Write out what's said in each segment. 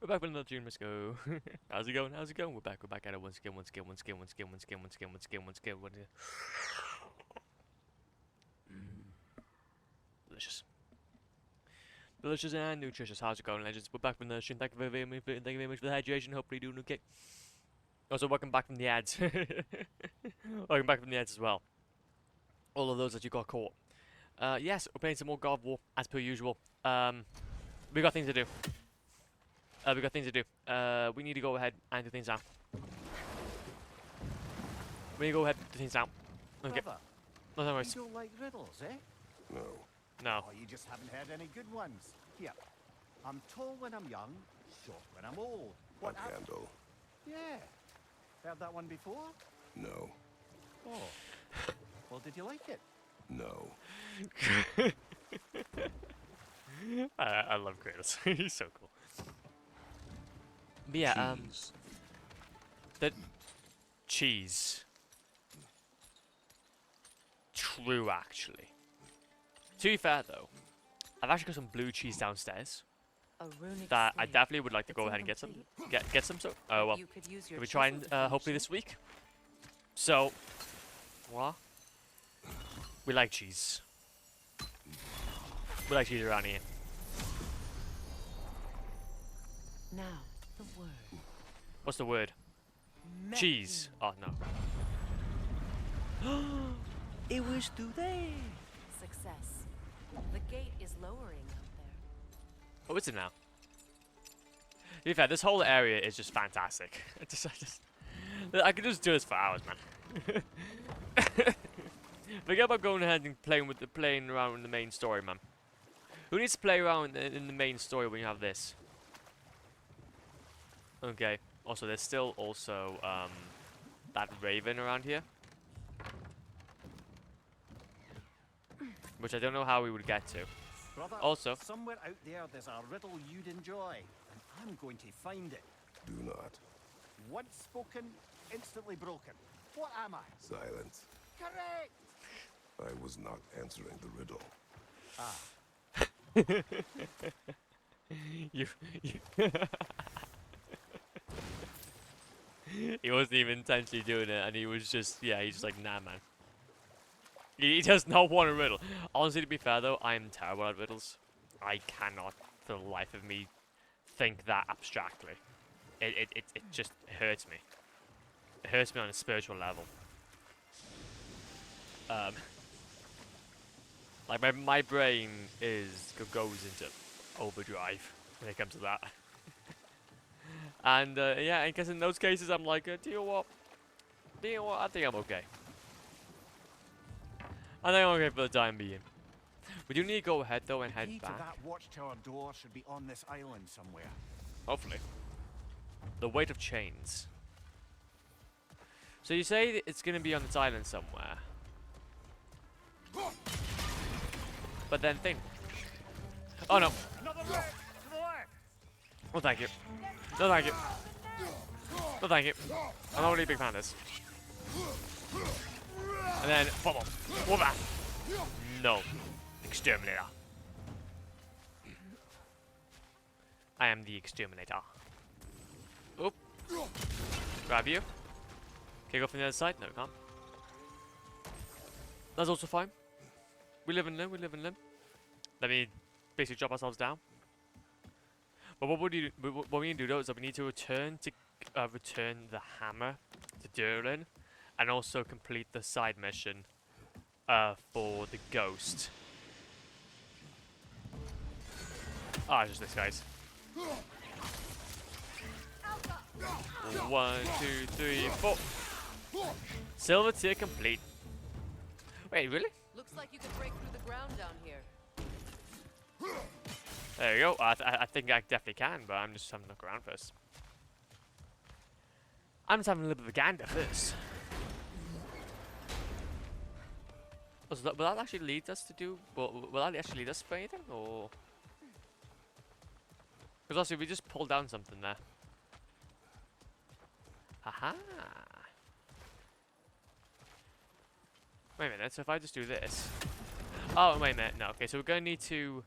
We're back with another tune. Let's go. How's it going? How's it going? We're back. We're back at it once again. Once again. Once again. Once again. Once again. Once again. Once again. Once again. Once again. Delicious. Delicious and nutritious. How's it going, legends? We're back from the stream. Thank you very much. Thank you very much for the hydration. Hopefully, you're doing okay. Also, welcome back from the ads. Welcome back from the ads as well. All of those that you got caught. Yes, we're playing some more God of War as per usual. We got things to do. We need to go ahead and do things now. We need to go ahead and do things now. Okay. Brother, No worries. you don't like riddles, eh? No. No. Oh, you just haven't heard any good ones. Here, I'm tall when I'm young, short when I'm old. A candle. Yeah. Heard that one before? No. Oh. Well, did you like it? No. I love Kratos. He's so cool. But yeah, Cheese. the cheese. True, actually. To be fair, though, I've actually got some blue cheese downstairs that I definitely would like to go ahead and get some. Get some. So, well, can we try and hopefully this week? So, what? We like cheese. We like cheese around here. Now, the word. What's the word? Cheese. Oh no. It was today. Success. The gate is lowering out there. Oh, is it now? To be fair, this whole area is just fantastic. I could just do this for hours, man. Forget about going ahead and playing around in the main story, man. Who needs to play around in the main story when you have this? Okay. Also, there's still also that raven around here, which I don't know how we would get to. Brother, Also, somewhere out there's a riddle you'd enjoy, and I'm going to find it. Do not. Once spoken, instantly broken. What am I? Silence. Correct! I was not answering the riddle. Ah. you he wasn't even intentionally doing it, and he was just, yeah, he's just like, nah, man. He does not want a riddle. Honestly, to be fair, though, I am terrible at riddles. I cannot, for the life of me, think that abstractly. It just hurts me. It hurts me on a spiritual level. Like, my brain goes into overdrive when it comes to that. And, yeah, I guess in those cases, I'm like, do you know what? I think I'm okay. I think I'm okay for the time being. We do need to go ahead, though, and The head key to back. that watchtower door should be on this island somewhere. Hopefully. The weight of chains. So you say that it's going to be on this island somewhere. But then think. Oh, no. Another left! To the left! Oh, thank you. No, thank you. No, thank you. I'm not really a big fan of this. And then, bubble. What that? No. Exterminator. I am the exterminator. Oop. Grab you. Okay, go from the other side. No, we can't. That's also fine. We live and learn. We live and learn. Let me basically drop ourselves down. But what we need to do though is that we need to return the hammer to Durlin, and also complete the side mission for the ghost. Ah, just this, guys. 1, 2, 3, 4. Silver tier complete. Wait, really? Looks like you could break through the ground down here. There you go. I think I definitely can, but I'm just having a look around first. I'm just having a little bit of a gander first. Oh, so will that actually lead us to do? Will that actually lead us for anything, or? Because also, we just pulled down something there. Haha. Wait a minute. So if I just do this. Oh, wait a minute. No. Okay, so we're gonna need to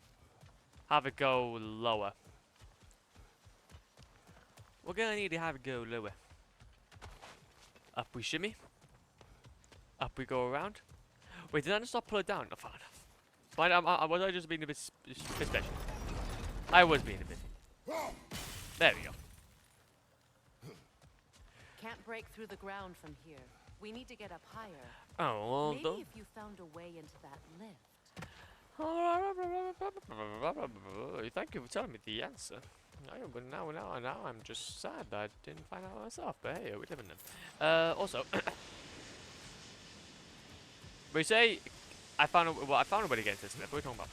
have it go lower. we're gonna need to have it go lower. Up we shimmy. Up we go around. Wait, did I just not pull it down? No, fine enough. Fine, was I just being a bit special? I was being a bit. There we go. Can't break through the ground from here. We need to get up higher. Oh, well, Maybe if you found a way into that lift. Thank you for telling me the answer. But now I'm just sad that I didn't find out myself. But hey, we live in them. Also, we say I found a way to get into this lift. What are you talking about?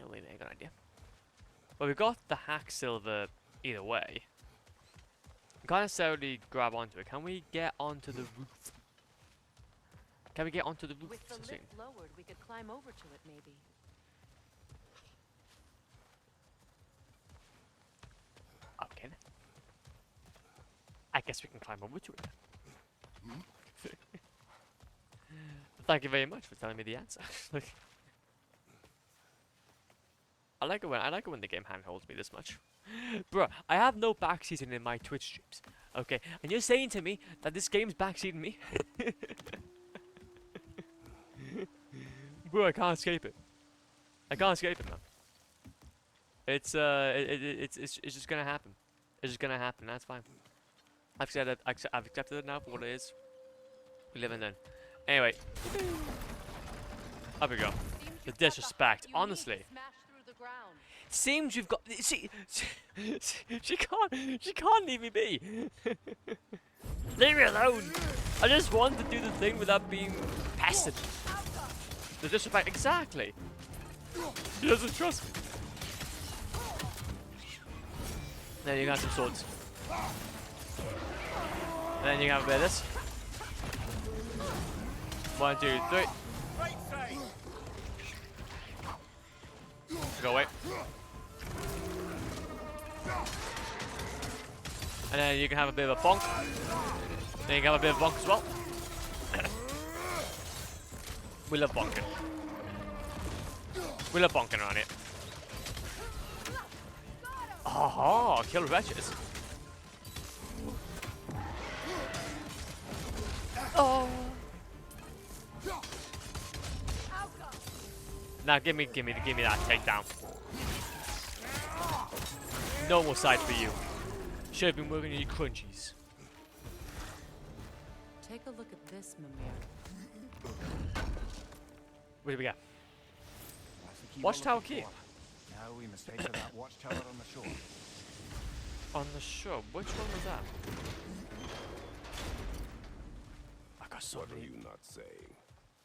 Wait a minute, I got an idea. Well, we got the hack silver either way. We can't necessarily grab onto it. Can we get onto the roof? Can we get onto the roof? With the lift lowered, we could climb over to it, maybe. Okay. I guess we can climb over to it. Thank you very much for telling me the answer. I like it when the game handholds me this much. Bruh, I have no backseating in my Twitch streams. Okay, and you're saying to me that this game's backseating me? Bro, I can't escape it. I can't escape it, man. It's just gonna happen. It's just gonna happen. That's fine. I've said it. I've accepted it now for what it is. We live and learn. Anyway, up we go. The disrespect, honestly. Seems you've got. She can't leave me be. Leave me alone. I just want to do the thing without being pestered. The disrespect, exactly. He doesn't trust me. Then you got some swords. And then you have a bit of this. 1, 2, 3. Go away. And then you can have a bit of a bonk. Then you can have a bit of bonk as well. We love bonking. We love bonking around here. Aha! Kill wretches. Oh. Now give me that takedown. No more sight for you. Should have been working on your crunchies. Take a look at this, Mimir. What do we got? That's the key Watchtower we're looking key. for. Now we must head to that watchtower on the shore. On the shore? Which one was that? I got so What are many. you not saying?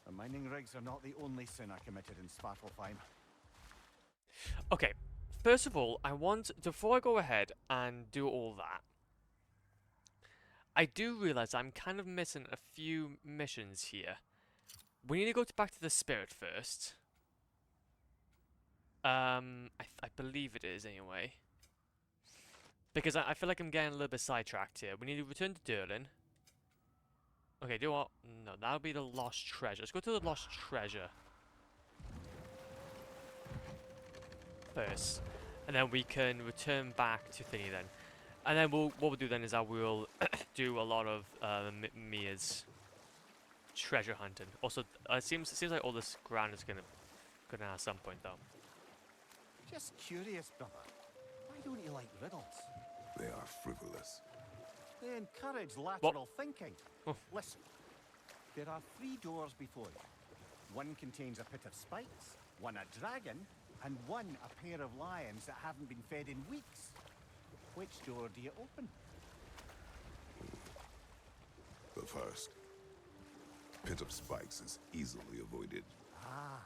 The mining rigs are not the only sin I committed in Svartalfheim. Okay, first of all, I want, before I go ahead and do all that, I do realize I'm kind of missing a few missions here. We need to go back to the spirit first. I believe it is anyway. Because I feel like I'm getting a little bit sidetracked here. We need to return to Durlin. Okay, do what? No, that'll be the lost treasure. Let's go to the lost treasure first, and then we can return back to Thingy then. And then what we'll do then is I will do a lot of Mia's treasure hunting. Also, it seems like all this ground is gonna at some point though. Just curious, brother. Why don't you like riddles? They are frivolous. They encourage lateral thinking. Oh. Listen, there are 3 doors before you. One contains a pit of spikes, one a dragon, and one a pair of lions that haven't been fed in weeks. Which door do you open? The first. Pit of spikes is easily avoided. Ah,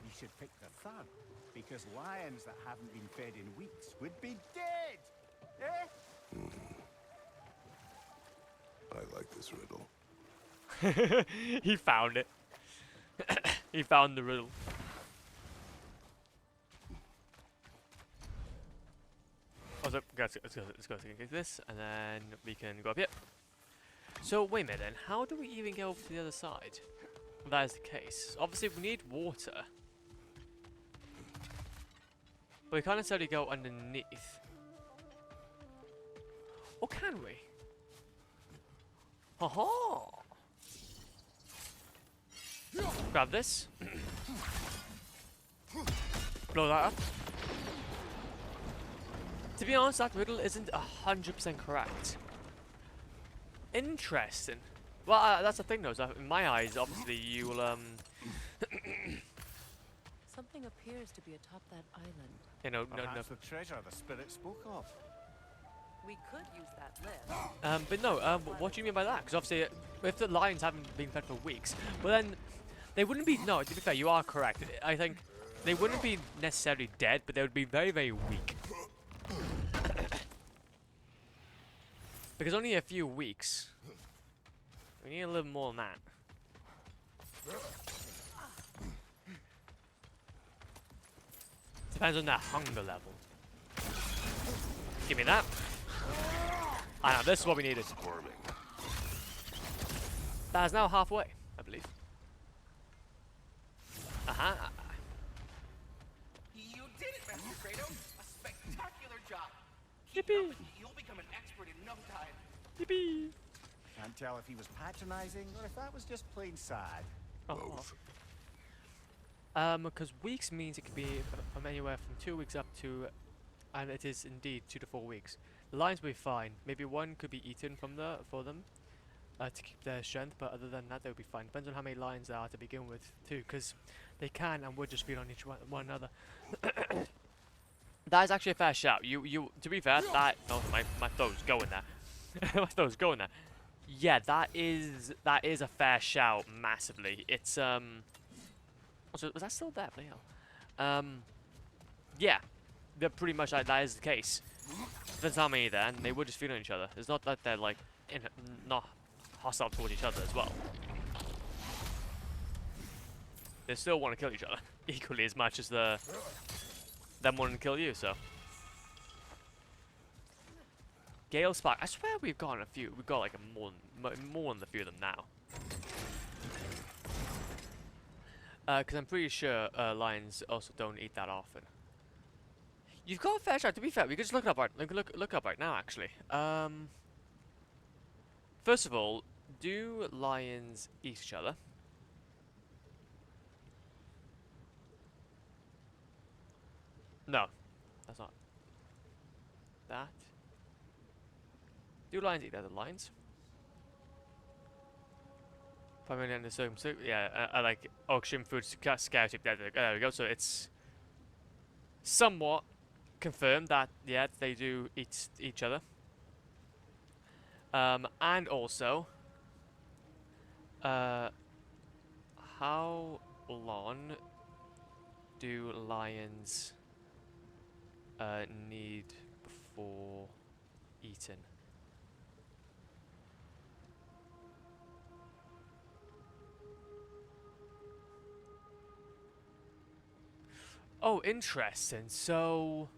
you should pick the third, because lions that haven't been fed in weeks would be dead! Eh? I like this riddle. He found it. He found the riddle. Also, let's go take this, and then we can go up here. So, wait a minute then. How do we even get over to the other side? If that is the case. Obviously, we need water. But we can't necessarily go underneath. Or can we? Haha! Grab this. Blow that up. To be honest, that riddle isn't 100% correct. Interesting. Well, that's the thing though, is that in my eyes, obviously, you will, Something appears to be atop that island. you know, Perhaps the treasure the spirit spoke of. We could use that lift. but no, what do you mean by that? Because obviously, if the lions haven't been fed for weeks, well then, they wouldn't be, no, to be fair, you are correct. I think they wouldn't be necessarily dead, but they would be very, very weak. Because only a few weeks. We need a little more than that. Depends on their hunger level. Give me that. I know, this is what we needed. That is now halfway, I believe. You did it, Master Kratos! A spectacular job! Yippee! You'll become an expert in no time. Yippee! Can't tell if he was patronizing or if that was just plain sad. Both. Because weeks means it could be from anywhere from 2 weeks up to, and it is indeed 2 to 4 weeks. The lions will be fine. Maybe one could be eaten for them, to keep their strength. But other than that, they would be fine. Depends on how many lions there are to begin with, too, because they can and would just feed on each one another. That is actually a fair shout. You. To be fair, that. Oh, my throw's going there. My throw's going there. Yeah, that is a fair shout, massively. It's Also, was that still there? Bloody hell. Yeah, they're pretty much like that is the case. Depends how many there, and they would just feed on each other. It's not that they're like not hostile towards each other as well. They still want to kill each other equally as much as them wanting to kill you. So, Gale Spark. I swear we've got a few. We've got like more than a few of them now. Because I'm pretty sure lions also don't eat that often. You've got a fair shot. To be fair, we could just look it up right now. Actually, first of all, do lions eat each other? No, that's not that. Do lions eat other lions? Primarily under circumstances, yeah, I like auction food scarcity. There we go. So it's somewhat confirmed that yeah, they do eat each other. And also, how long do lions need before eating? Oh, interesting. So,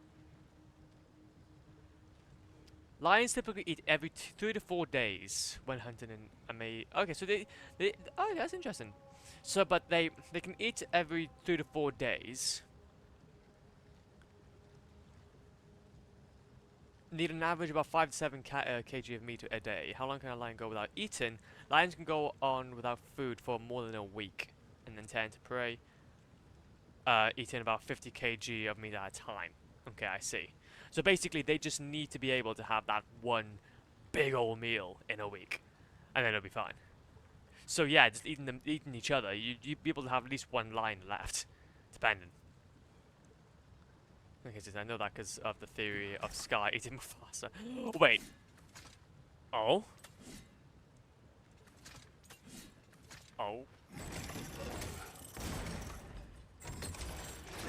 lions typically eat every 3 to 4 days when hunting in May. Okay, so they oh, that's interesting. So, but they can eat every 3 to 4 days. Need an average about 5 to 7 kg of meat a day. How long can a lion go without eating? Lions can go on without food for more than a week, and then tend to prey. Eating about 50 kg of meat at a time. Okay, I see. So basically, they just need to be able to have that one big old meal in a week, and then it'll be fine. So yeah, just eating each other, you'd be able to have at least one lion left, depending. Okay, so I know that because of the theory of Sky eating Mufasa. Wait. Oh. Oh.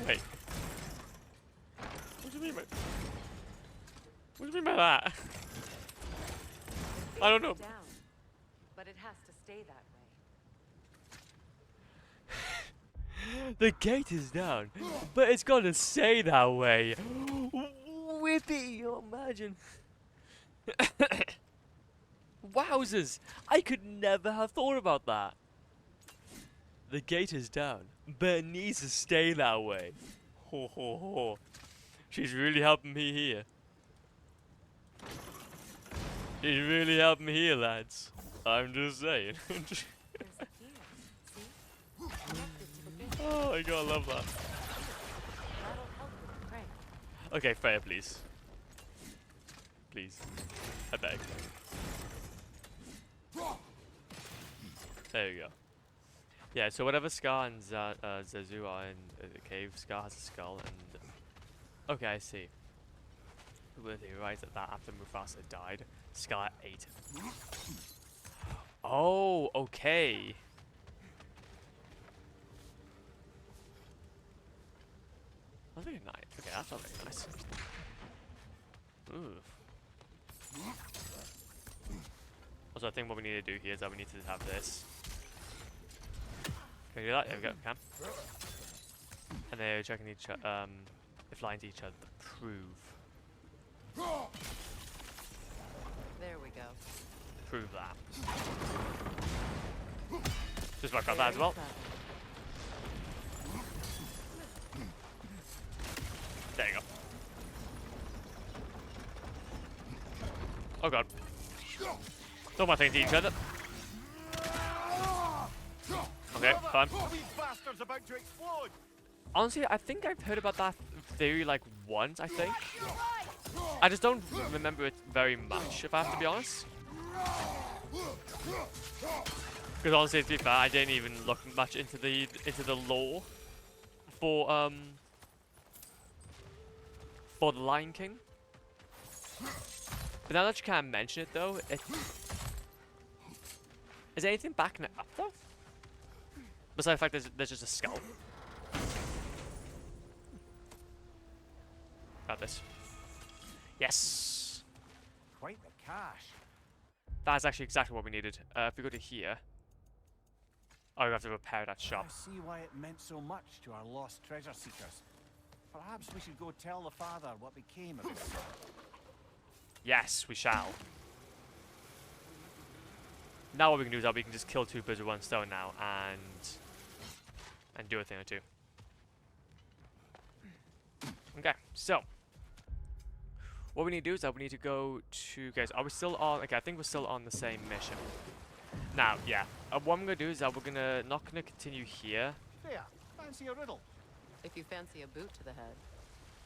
Wait. What do you mean by... What do you mean by that? I don't know. Down, but it has to stay that way. The gate is down, but it's gonna stay that way. Whippy, imagine. Wowzers! I could never have thought about that. The gate is down, but it needs to stay that way. Ho ho ho. She's really helping me here. She's really helping me here, lads. I'm just saying. There's a key. See? Connected to the gate. Oh my god, I love that. That'll help with the crank. Okay, Freya, please. Please. I beg. There you go. Yeah, so whatever Scar and Zazu are in the cave, Scar has a skull and... Okay, I see. Were they right that after Mufasa died, Scar ate him? Oh, okay. That's very nice. Okay, that's not very nice. Ooh. Also, I think what we need to do here is that we need to have this. Can we do that? There we go, we can. And they're checking each other, they're flying to each other to prove. There we go. Prove that. Just work on that as well. There you go. Oh god. Don't want things to each other. Okay, fine. These bastards about to explode. Honestly, I think I've heard about that theory like once, I think. I just don't remember it very much, if I have to be honest. Because honestly, to be fair, I didn't even look much into the lore for the Lion King. But now that you can't mention it though, is there anything backing it up though? Besides the fact there's just a skull. Got this. Yes! Quite the cache. That's actually exactly what we needed. If we go to here... Oh, we have to repair that shop. I see why it meant so much to our lost treasure seekers. Perhaps we should go tell the father what became of his son. Yes, we shall. Now what we can do is that we can just kill two birds with one stone now and do a thing or two. Okay, so what we need to do is that we need to go to... Guys, are we still on... Okay, I think we're still on the same mission. Now, yeah. What I'm going to do is that we're not going to continue here. There, fancy a riddle. If you fancy a boot to the head.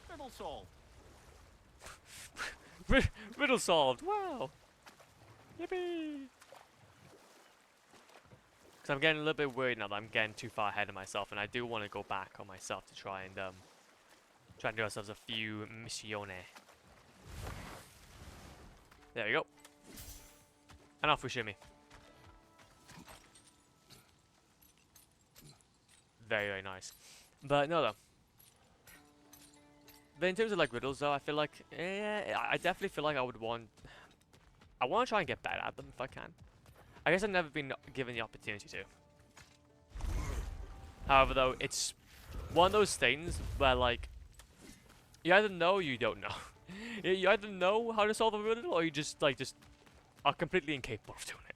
Riddle solved. Riddle solved. Wow. Yippee. Because I'm getting a little bit worried now that I'm getting too far ahead of myself, and I do want to go back on myself to try and do ourselves a few missione. There we go. And off we shimmy. Very, very nice. But no, though. But in terms of like riddles, though, I feel like I definitely feel like I want to try and get better at them if I can. I guess I've never been given the opportunity to. However, though, it's one of those things where like you either know or you don't know. You either know how to solve a riddle or you just are completely incapable of doing it.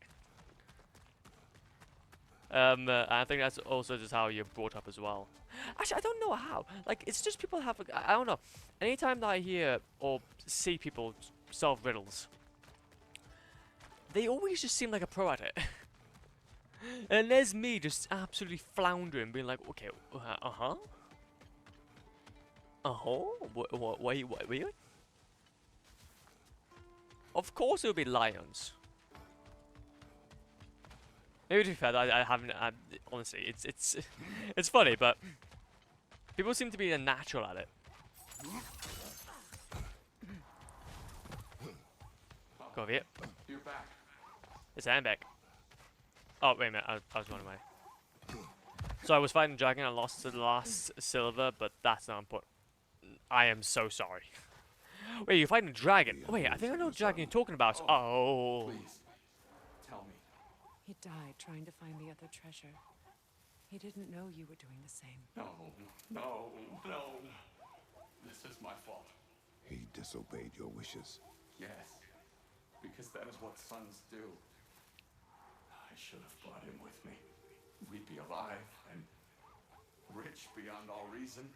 I think that's also just how you're brought up as well. Actually, I don't know how. Like, it's just people have... I don't know. Anytime that I hear or see people solve riddles, they always just seem like a pro at it. And there's me just absolutely floundering, being like, okay, uh-huh? Uh-huh? Wait. Of course it would be lions. Maybe to be fair, I haven't. Honestly, it's funny, but people seem to be a natural at it. Go over here. You're back. It's Handback. Oh wait a minute, I was running away. So I was fighting a dragon. I lost to the last silver, but that's not important. I am so sorry. Wait, you're fighting a dragon? Wait, I think I know what dragon you're talking about. Oh. Please, tell me. He died trying to find the other treasure. He didn't know you were doing the same. No. This is my fault. He disobeyed your wishes. Yes, because that is what sons do. I should have brought him with me. We'd be alive and rich beyond all reason.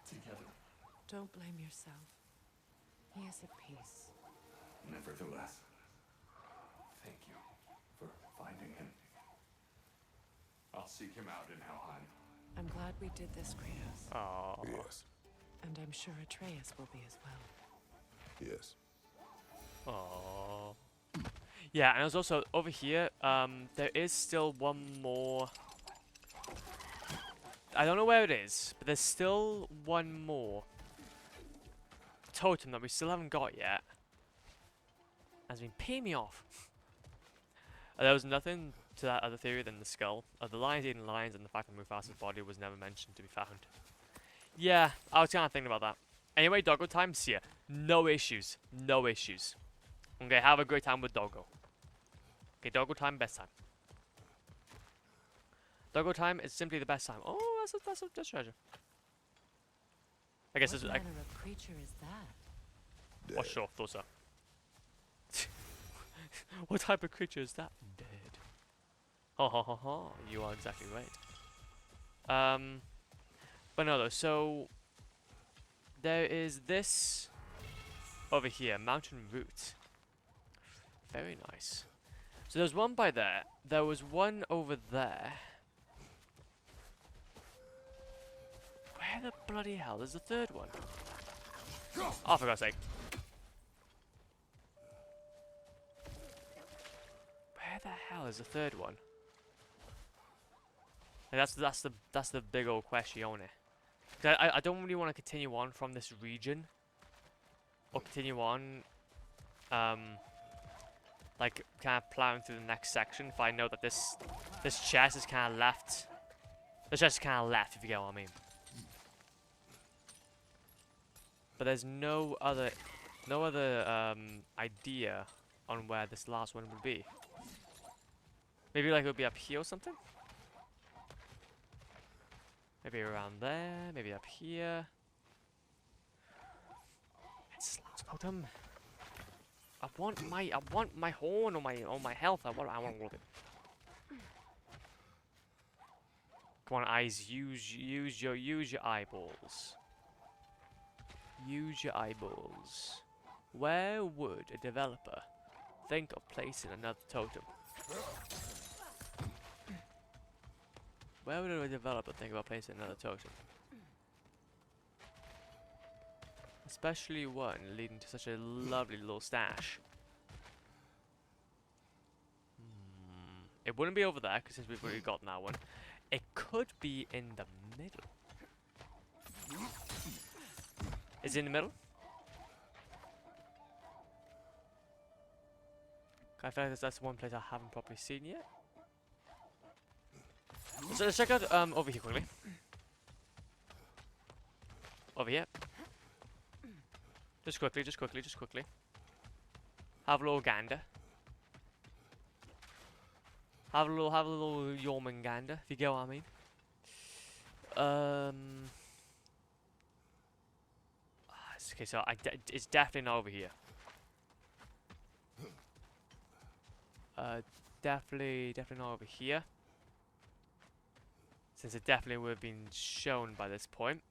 Together. Don't blame yourself. He is at peace. Nevertheless, thank you for finding him. I'll seek him out in Helheim. I'm glad we did this, Kratos. Oh. Yes. And I'm sure Atreus will be as well. Yes. Oh. Yeah, and there's also over here. There is still one more. I don't know where it is, but there's still one more totem that we still haven't got yet. Has been paying me off. There was nothing to that other theory than the skull. The lions eating lions and the fact that Mufasa's body was never mentioned to be found. Yeah, I was kind of thinking about that. Anyway, Doggo time, see ya. No issues. No issues. Okay, have a great time with Doggo. Okay, Doggo time, best time. Doggo time is simply the best time. Oh, that's a treasure. I guess What it's manner of creature is that? Dead. what's your thoughts are? What type of creature is that? Dead. Ha ha ha ha. You are exactly right. But no though, so there is this over here, mountain root. Very nice. So there's one by there. There was one over there. Where the bloody hell is the third one? Oh, for God's sake. Where the hell is the third one? Like, that's the big old question on it. 'Cause I don't really want to continue on from this region, or continue on, like kind of plowing through the next section. If I know that this chest is kind of left, the chest is kind of left, if you get what I mean. But there's no other idea on where this last one would be. Maybe like it would be up here or something? Maybe around there, maybe up here. It's last totem. I want my horn or my health. I want all of it. Come on, eyes, use your eyeballs. Use your eyeballs. Where would a developer think of placing another totem? Where would a developer think about placing another totem? Especially one leading to such a lovely little stash. It wouldn't be over there, because since we've already gotten that one. It could be in the middle. Is it in the middle? I feel like that's one place I haven't properly seen yet. So let's check out over here quickly. Over here. Just quickly. Have a little gander. Have a little Jormungandr, if you get what I mean. Okay, so it's definitely not over here. Definitely not over here. Since it definitely would have been shown by this point.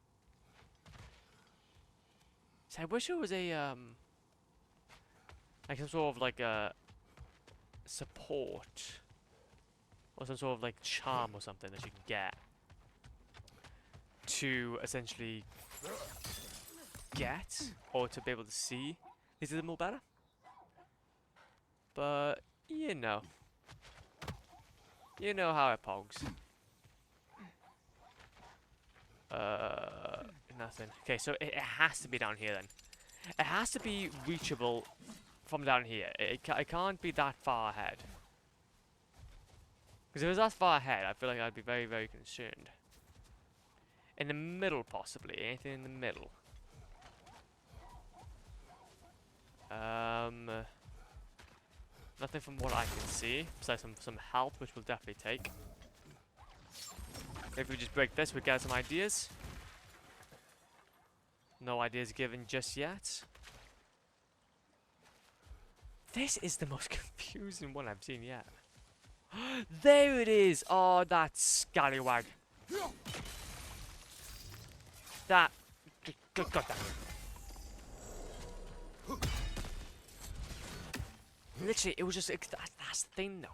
So I wish it was a like some sort of like a support or some sort of like charm or something that you can get to essentially get or to be able to see. Is it more better? But you know how it pogs. Nothing. Okay, so it has to be down here then. It has to be reachable from down here. It can't be that far ahead. Because if it was that far ahead, I feel like I'd be very, very concerned. In the middle, possibly. Anything in the middle. Nothing from what I can see. Besides some health, which we'll definitely take. If we just break this, we get some ideas. No ideas given just yet. This is the most confusing one I've seen yet. There it is! Oh, that scallywag. That God damn it. Literally, it was just that's the thing though.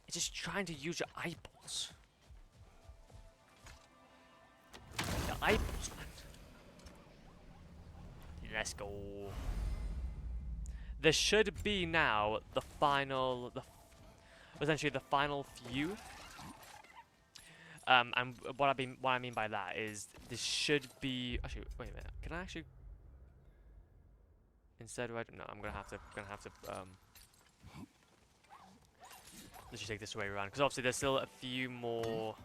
It's just trying to use your eyeballs. The eyeballs, man. Let's go. There should be now the final, essentially the final few. And what I mean by that is this should be actually. Wait a minute. Can I actually? Instead, I don't know. I'm gonna have to let's just take this way around because obviously there's still a few more.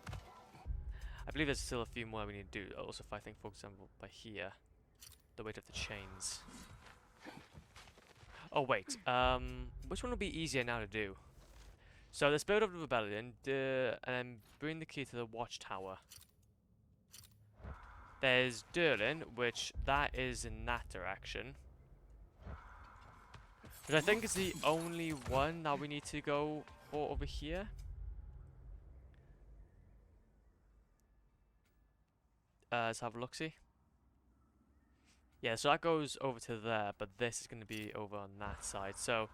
I believe there's still a few more we need to do. Also, if I think, for example, by here, the weight of the chains. Oh wait, which one would be easier now to do? So the Spirit of the Rebellion, and then bring the key to the watchtower. There's Durlin, which that is in that direction. Which I think is the only one that we need to go for over here. Let's have a look-see. Yeah, so that goes over to there, but this is going to be over on that side. So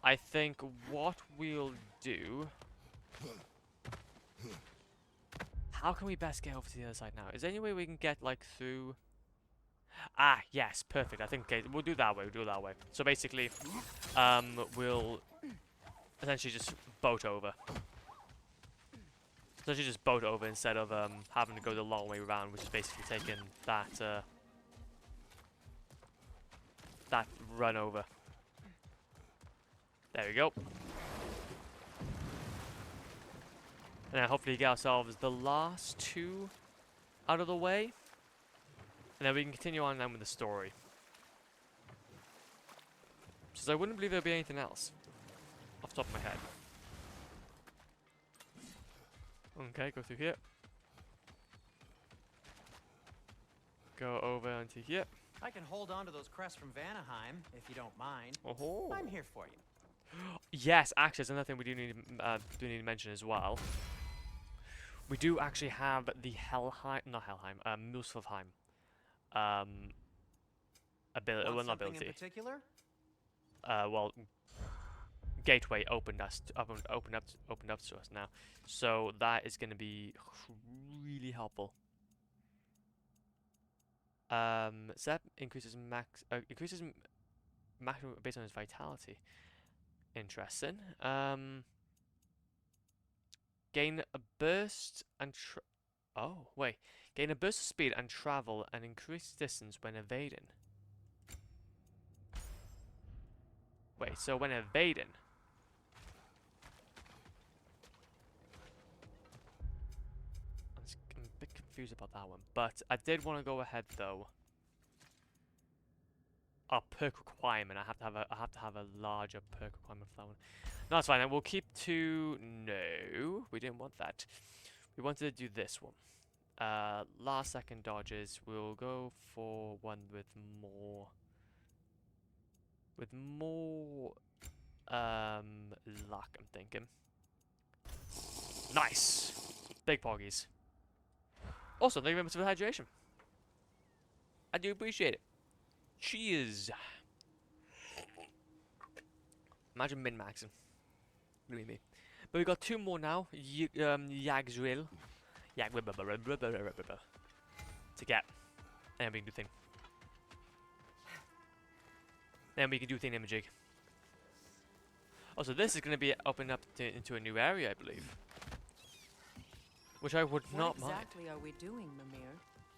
I think what we'll do... How can we best get over to the other side now? Is there any way we can get, like, through... Ah, yes, perfect. I think okay, we'll do that way. We'll do it that way. So basically, we'll essentially just boat over. Essentially just boat over instead of having to go the long way around, which is basically taking that that run over. There we go. And then hopefully get ourselves the last two out of the way. And then we can continue on then with the story. Because I wouldn't believe there'd be anything else. Off the top of my head. Okay, go through here. Go over onto here. I can hold on to those crests from Vanaheim, if you don't mind. Oh. I'm here for you. Yes, actually, there's another thing we do need to mention as well. We do actually have the Muspelheim. Ability, well, not Something ability. in particular? Well, gateway opened up to us now, so that is going to be really helpful. Zep increases maximum based on his vitality. Interesting. Gain a burst and gain a burst of speed and travel and increase distance when evading. Wait, so when evading. I'm a bit confused about that one, but I did want to go ahead though. Oh, perk requirement. I have to have a larger perk requirement for that one. No, that's fine. Then we'll keep to no. We didn't want that. We wanted to do this one. Last second dodges. We'll go for one with more. Luck. I'm thinking. Nice. Big poggies. Also, thank you very much for the hydration. I do appreciate it. Cheers. Imagine min-maxing. Believe me. But we got two more now. Yagsrill. To get. And we can do thing. Then we can do thing imaging. Also, this is going to be opened up into a new area, I believe. Which I would not mind. What exactly are we doing, Mimir?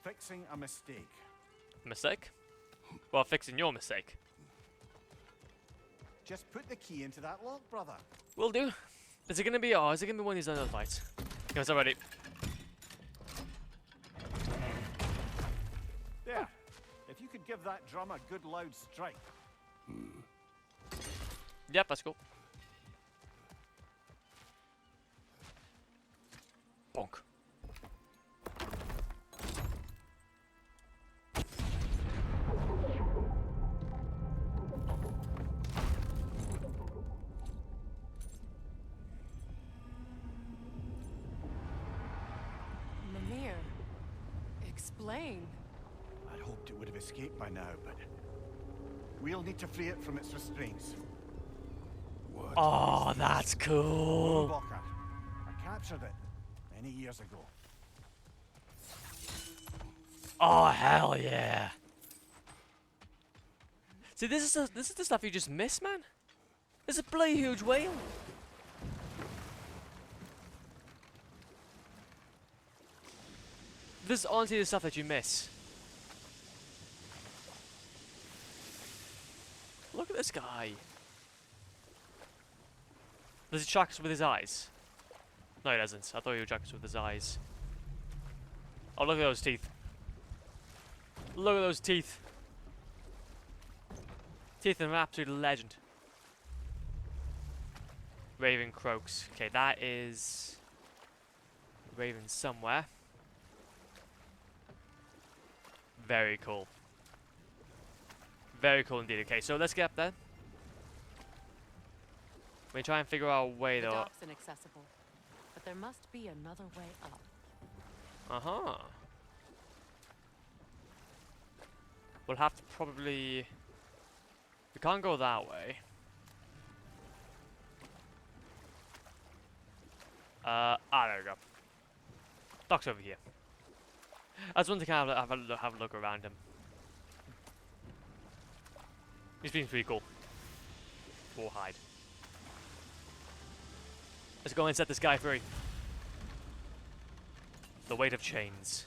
Fixing a mistake. Mistake? Well, fixing your mistake. Just put the key into that lock, brother. Will do. Is it gonna be? Oh, is it gonna be one of these other fights? Okay, it's already. There. If you could give that drum a good loud strike. Yep, that's cool. Bonk. Mimir, explain. it would have escaped by now, but we'll need to free it from its restraints. What? Oh, that's cool. Walker. I captured it many years ago. Oh, hell yeah. See, this is the stuff you just miss, man. This is a bloody huge whale. This is honestly the stuff that you miss. Look at this guy. Does he track us with his eyes? No, he doesn't. I thought he would track us with his eyes. Oh, look at those teeth. Look at those teeth. Teeth of an absolute legend. Raven croaks. Okay, that is Raven somewhere. Very cool. Very cool indeed. Okay, so let's get up there. We try and figure out a way The though. dock's inaccessible, but there must be another way up. Uh-huh. We'll have to probably... We can't go that way. There we go. Dock's over here. I just want to kind of have a look around him. He's been pretty cool. Or hide. Let's go and set this guy free. The weight of chains.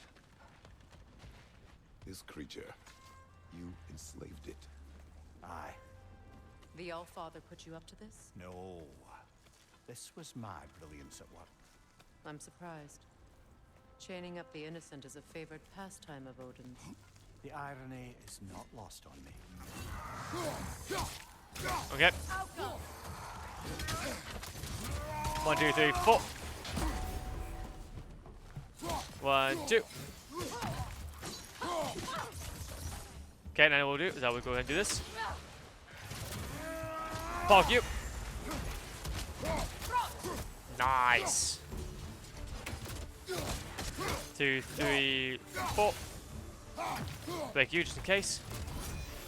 This creature, you enslaved it. Aye. The Allfather put you up to this? No. This was my brilliance at work. I'm surprised. Chaining up the innocent is a favored pastime of Odin's. The irony is not lost on me. Okay. 1, 2, 3, 4. 1, 2. Okay, now what we'll do is I will go ahead and do this. Fuck you. Nice. 2, 3, 4. Break you just in case.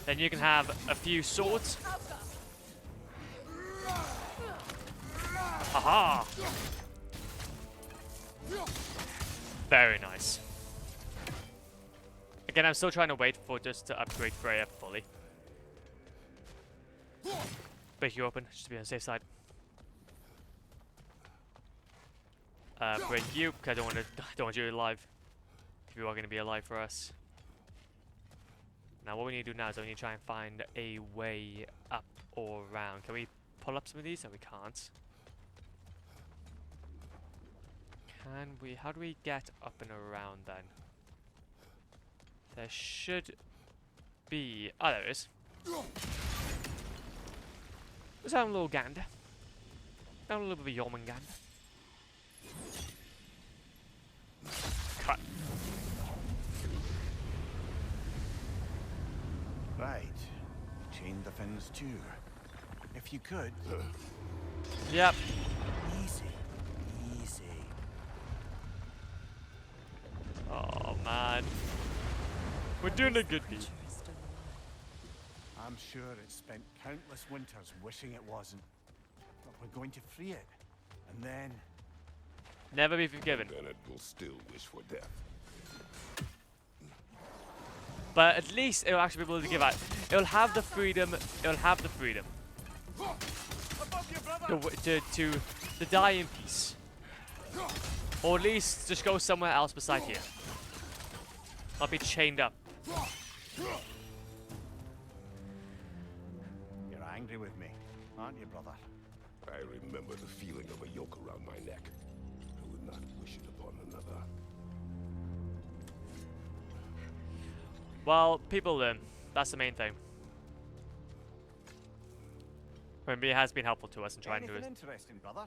Then you can have a few swords. Haha. Very nice. Again, I'm still trying to wait for just to upgrade Freya fully. Break you open, just to be on the safe side. Break you, because I don't want you alive. If you are going to be alive for us. Now, what we need to do now is we need to try and find a way up or around. Can we pull up some of these? No, we can't. Can we? How do we get up and around then? There should be. Oh, there it is. Let's have a little gander. Have a little bit of a Jormungand. Cut. Right. Chain the fins too. If you could. Yep. Easy. Easy. Oh man. We're doing a good deed. Creature is still alive. I'm sure it spent countless winters wishing it wasn't. But we're going to free it. And then... Never be forgiven. Then it will still wish for death. But at least it'll actually be able to give out. It'll have the freedom. It'll have the freedom to die in peace, or at least just go somewhere else beside here. Not be chained up. You're angry with me, aren't you, brother? I remember the feeling of a yoke around my neck. I would not wish it upon another. Well, people learn. That's the main thing. Remember, he has been helpful to us in trying to. Anything interesting, brother?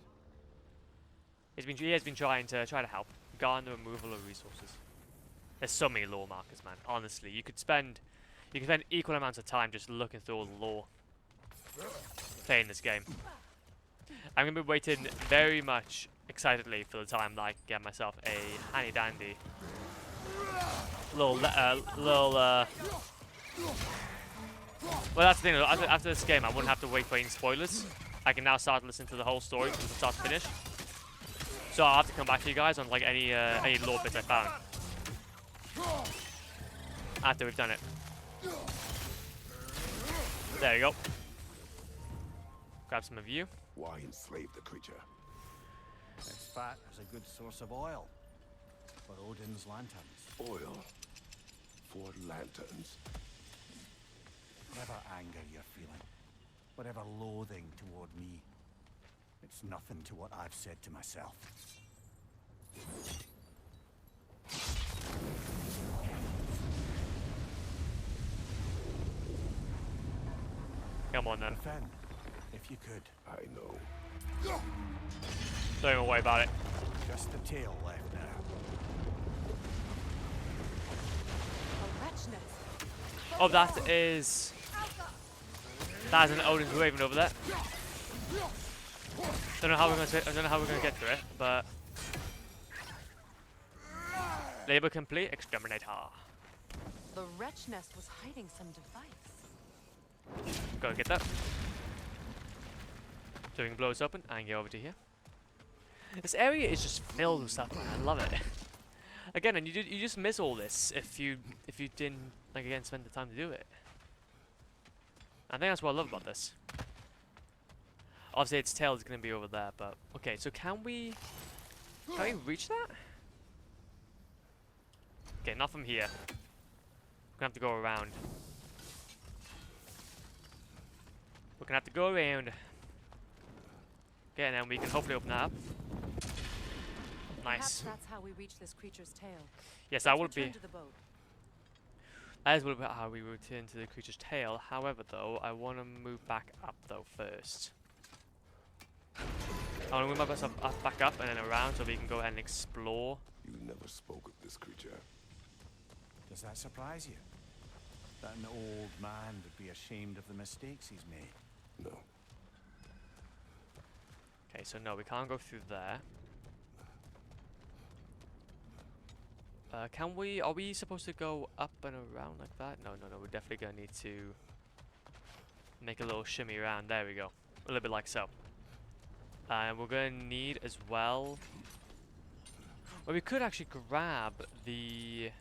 He has been trying to help guard the removal of resources. There's so many lore markers, man. Honestly, you could spend equal amounts of time just looking through all the lore playing this game. I'm gonna be waiting very much excitedly for the time that I can get myself a handy dandy Well, that's the thing. After this game, I wouldn't have to wait for any spoilers. I can now start listening to the whole story from start to finish. So I'll have to come back to you guys on like any lore bits I found after we've done it. There you go. Grab some of you. Why enslave the creature? Its fat is a good source of oil for Odin's lanterns. Oil for lanterns. Whatever anger you're feeling, whatever loathing toward me, it's nothing to what I've said to myself. Come on then. Defend, if you could. I know. Don't even worry about it. Just the tail left now. A wretch nest. Oh, that is an Odin's Raven over there. Don't know how we're gonna get to it, but labor complete. Exterminator. The wretch nest was hiding some device. Go get that. So we can blow this open and get over to here. This area is just filled with stuff, man. I love it. Again, and you just miss all this if you didn't like again spend the time to do it. I think that's what I love about this. Obviously, its tail is gonna be over there, but okay. So can we reach that? Okay, not from here. We're gonna have to go around. We're gonna have to go around. Okay, and then we can hopefully open that up. Perhaps Nice. that's how we reach this creature's tail. Yes, that Let's would be. return to the boat. That is a little bit how we return to the creature's tail. However, though, I want to move back up though first. I want to move my myself up, back up and then around so we can go ahead and explore. You never spoke of this creature. Does that surprise you? That an old man would be ashamed of the mistakes he's made? No. Okay, so no, we can't go through there. Can we? Are we supposed to go up and around like that? No, no, no. We're definitely gonna need to make a little shimmy around. There we go. A little bit like so. And we're gonna need as well. Well, we could actually grab the.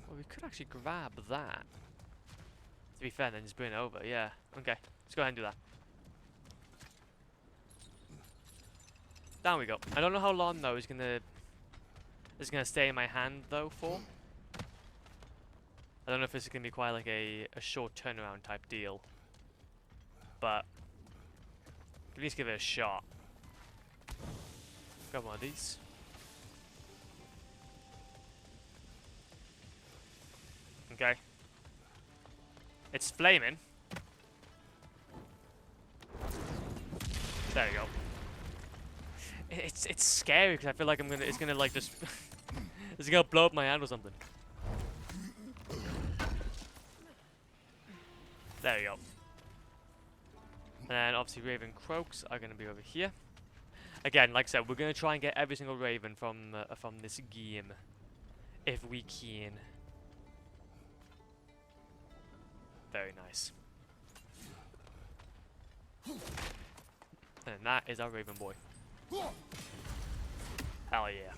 Well, we could actually grab that. To be fair, then just bring it over. Yeah. Okay. Let's go ahead and do that. Down we go. I don't know how long though it's gonna stay in my hand though for. I don't know if this is gonna be quite like a short turnaround type deal. But at least give it a shot. Grab one of these. Okay. It's flaming. There you go. It's scary because I feel like it's gonna like just it's gonna blow up my hand or something. There you go. And then obviously Raven Croaks are gonna be over here. Again, like I said, we're gonna try and get every single Raven from this game, if we can. Very nice. And that is our Raven boy. Hell yeah.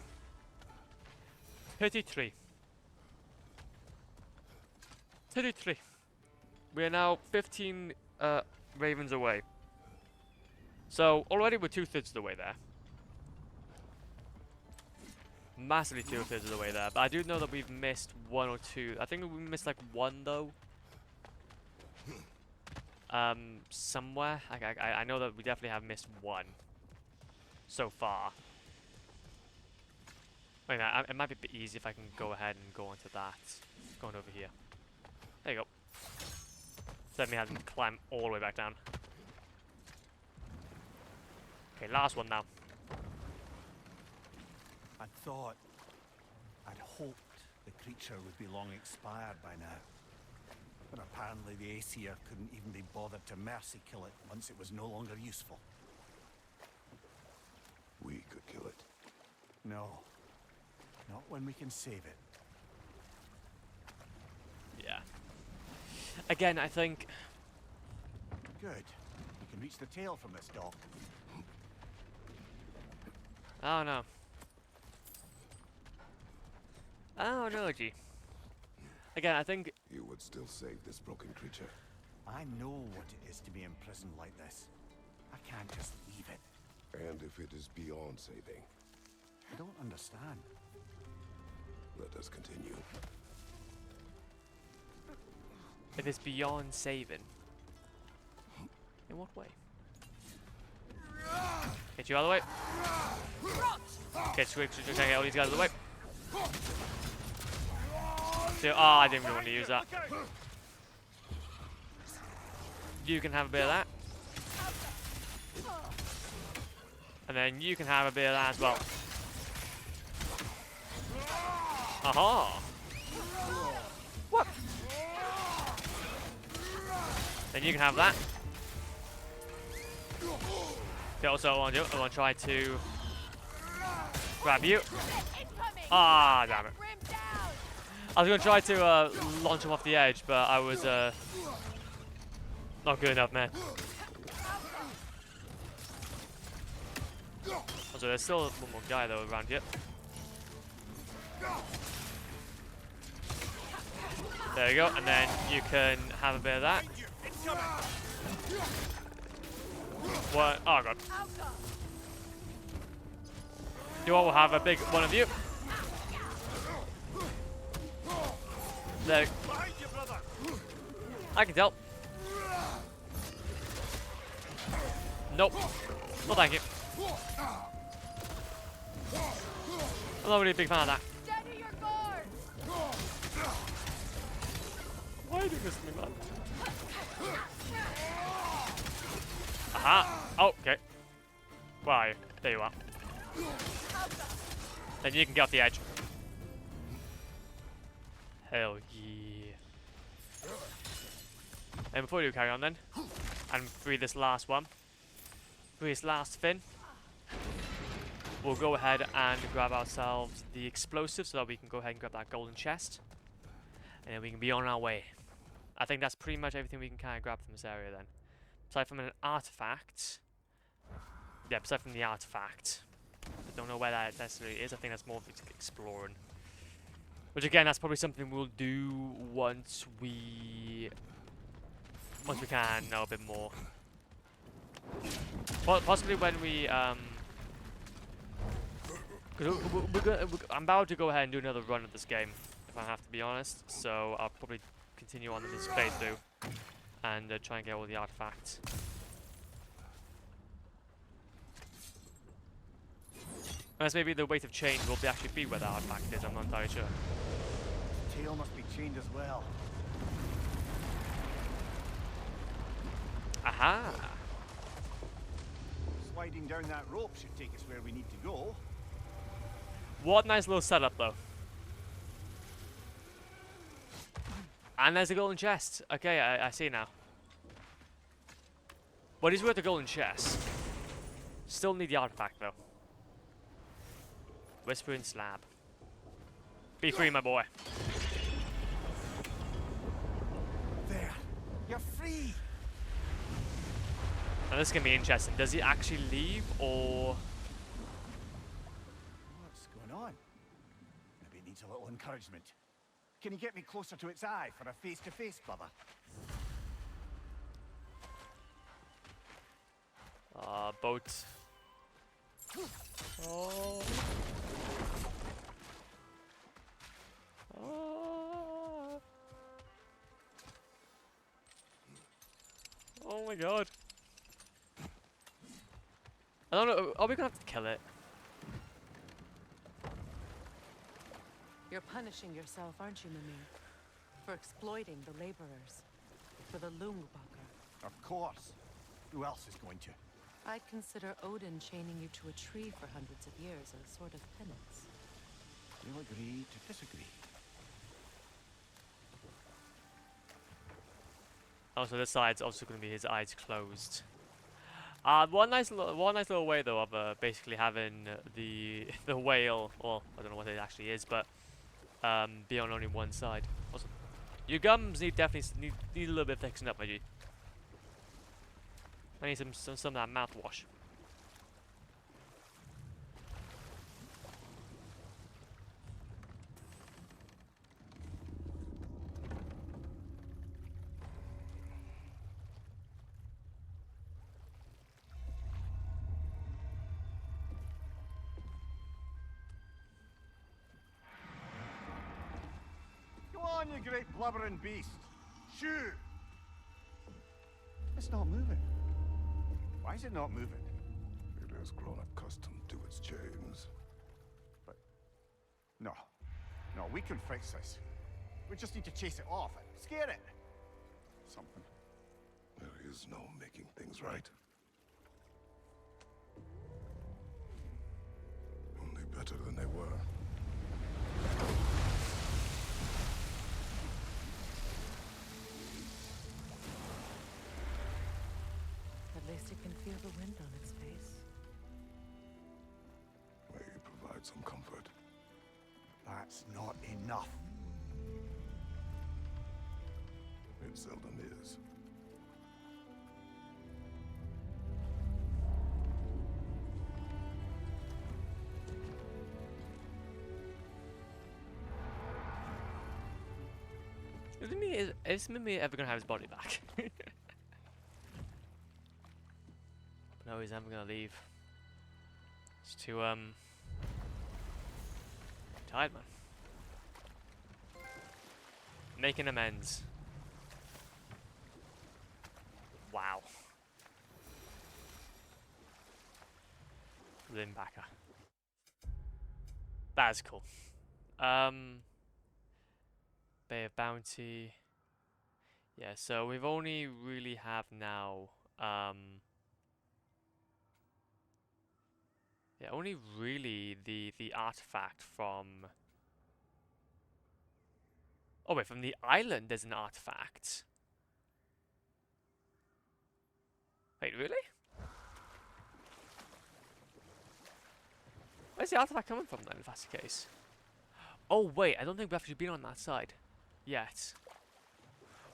33. 33. We are now 15 Ravens away. So already we're 2/3 of the way there. Massively 2/3 of the way there. But I do know that we've missed one or two. I think we missed like one though. Somewhere. I know that we definitely have missed one. So far. Wait a minute, it might be a bit easy if I can go ahead and go onto that. Going over here. There you go. Let me have to climb all the way back down. Okay, last one now. I'd thought, I'd hoped the creature would be long expired by now. But apparently the Aesir couldn't even be bothered to mercy kill it once it was no longer useful. We could kill it. No. Not when we can save it. Yeah. Again, I think... Good. We can reach the tail from this dock. Oh no. Oh no, G. Again, I think... You would still save this broken creature. I know what it is to be imprisoned like this. I can't just leave it. And if it is beyond saving, I don't understand. let us continue. If it's beyond saving. In what way? Get you out of the way. Get quick to try and get all these guys out of the way. So, oh, I didn't really want to use that. You can have a bit of that. And then you can have a bit of that as well. Aha! What? Then you can have that. Okay, also, I want to try to grab you. Ah, damn it. I was going to try to launch him off the edge, but I was not good enough, man. Also, there's still one more guy, though, around here. There you go, and then you can have a bit of that. What? Oh, God. You all will have a big one of you. There. I can tell. Nope. No, thank you. I'm not really a big fan of that. Steady your guard. Why are you doing this to me, man? Aha! Oh, okay. Where are you? There you are. Then you can get off the edge. Hell yeah. And before you carry on then, and free this last one, free this last fin, we'll go ahead and grab ourselves the explosive so that we can go ahead and grab that golden chest. And then we can be on our way. I think that's pretty much everything we can kind of grab from this area then. Aside from an artifact. Yeah, aside from the artifact. I don't know where that necessarily is. I think that's more of exploring. Which again, that's probably something we'll do once we can know a bit more. Possibly when we I'm about to go ahead and do another run of this game, if I have to be honest. So I'll probably continue on in this playthrough and try and get all the artifacts. Unless maybe the weight of change will actually be where the artifact is. I'm not entirely sure. Tail must be chained as well. Aha! Sliding down that rope should take us where we need to go. What a nice little setup, though. And there's a golden chest. Okay, I see now. What is worth the golden chest? Still need the artifact, though. Whispering slab. Be free, my boy. There. You're free. Now this is going to be interesting. Does he actually leave, or... What's going on? Maybe it needs a little encouragement. Can you get me closer to its eye for a face-to-face, brother? Boat. Oh. Oh. Oh my god. I don't know. Are we gonna have to kill it? You're punishing yourself, aren't you, Mimir? For exploiting the laborers. For the Lungbacher. Of course. Who else is going to? I'd consider Odin chaining you to a tree for hundreds of years a sort of penance. We'll agree to disagree. Oh, so this side's also going to be his eyes closed. One nice little way though of basically having the whale, well, I don't know what it actually is, but be on only one side. Also, your gums need a little bit of fixing up, my G. I need some of that mouthwash. Go on, you great blubbering beast. Shoot! It's not moving. Why is it not moving? It has grown accustomed to its chains. No. No, we can fix this. We just need to chase it off and scare it. Something. There is no making things right. Only better than they were. At least it can feel the wind on its face. May provide some comfort. That's not enough. It seldom is. Is Mimi ever gonna have his body back? No, he's never gonna leave. It's too tired, man. Making amends. Wow. Limbacker. That's cool. Bay of Bounty. Yeah, so we've only really have now yeah, only really the artifact from. Oh wait, from the island there's an artifact. Wait, really? Where's the artifact coming from then, if that's the case? Oh wait, I don't think we've actually been on that side yet.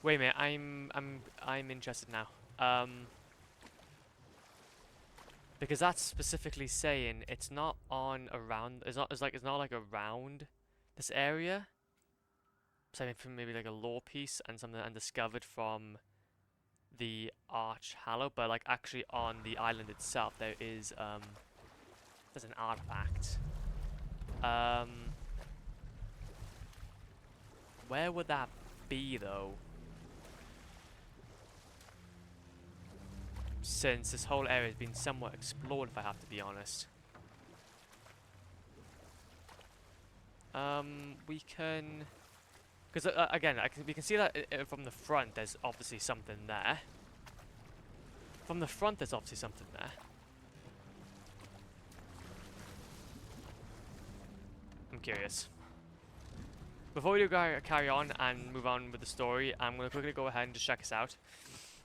Wait a minute, I'm interested now. Because that's specifically saying it's not on around. It's not like around this area. So maybe like a lore piece and something undiscovered from the Arch Hallow, but like actually on the island itself there is there's an artifact. Where would that be though? Since this whole area has been somewhat explored, if I have to be honest. We can, because again, we can see that from the front. There's obviously something there. From the front, there's obviously something there. I'm curious. Before we do carry on and move on with the story, I'm gonna quickly go ahead and just check us out.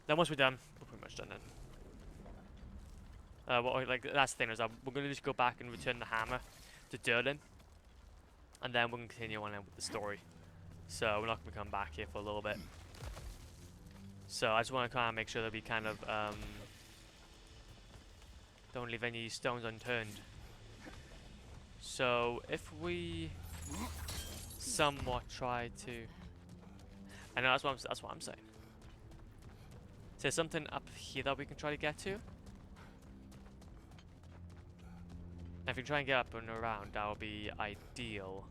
Then once we're done, we're pretty much done then. That's the thing is we're gonna just go back and return the hammer to Durlin, and then we're gonna continue on with the story. So we're not gonna come back here for a little bit. So I just want to kind of make sure that we kind of don't leave any stones unturned. So if we somewhat try to, I know that's what I'm saying. So there's something up here that we can try to get to. If we can try and get up and around, that would be ideal.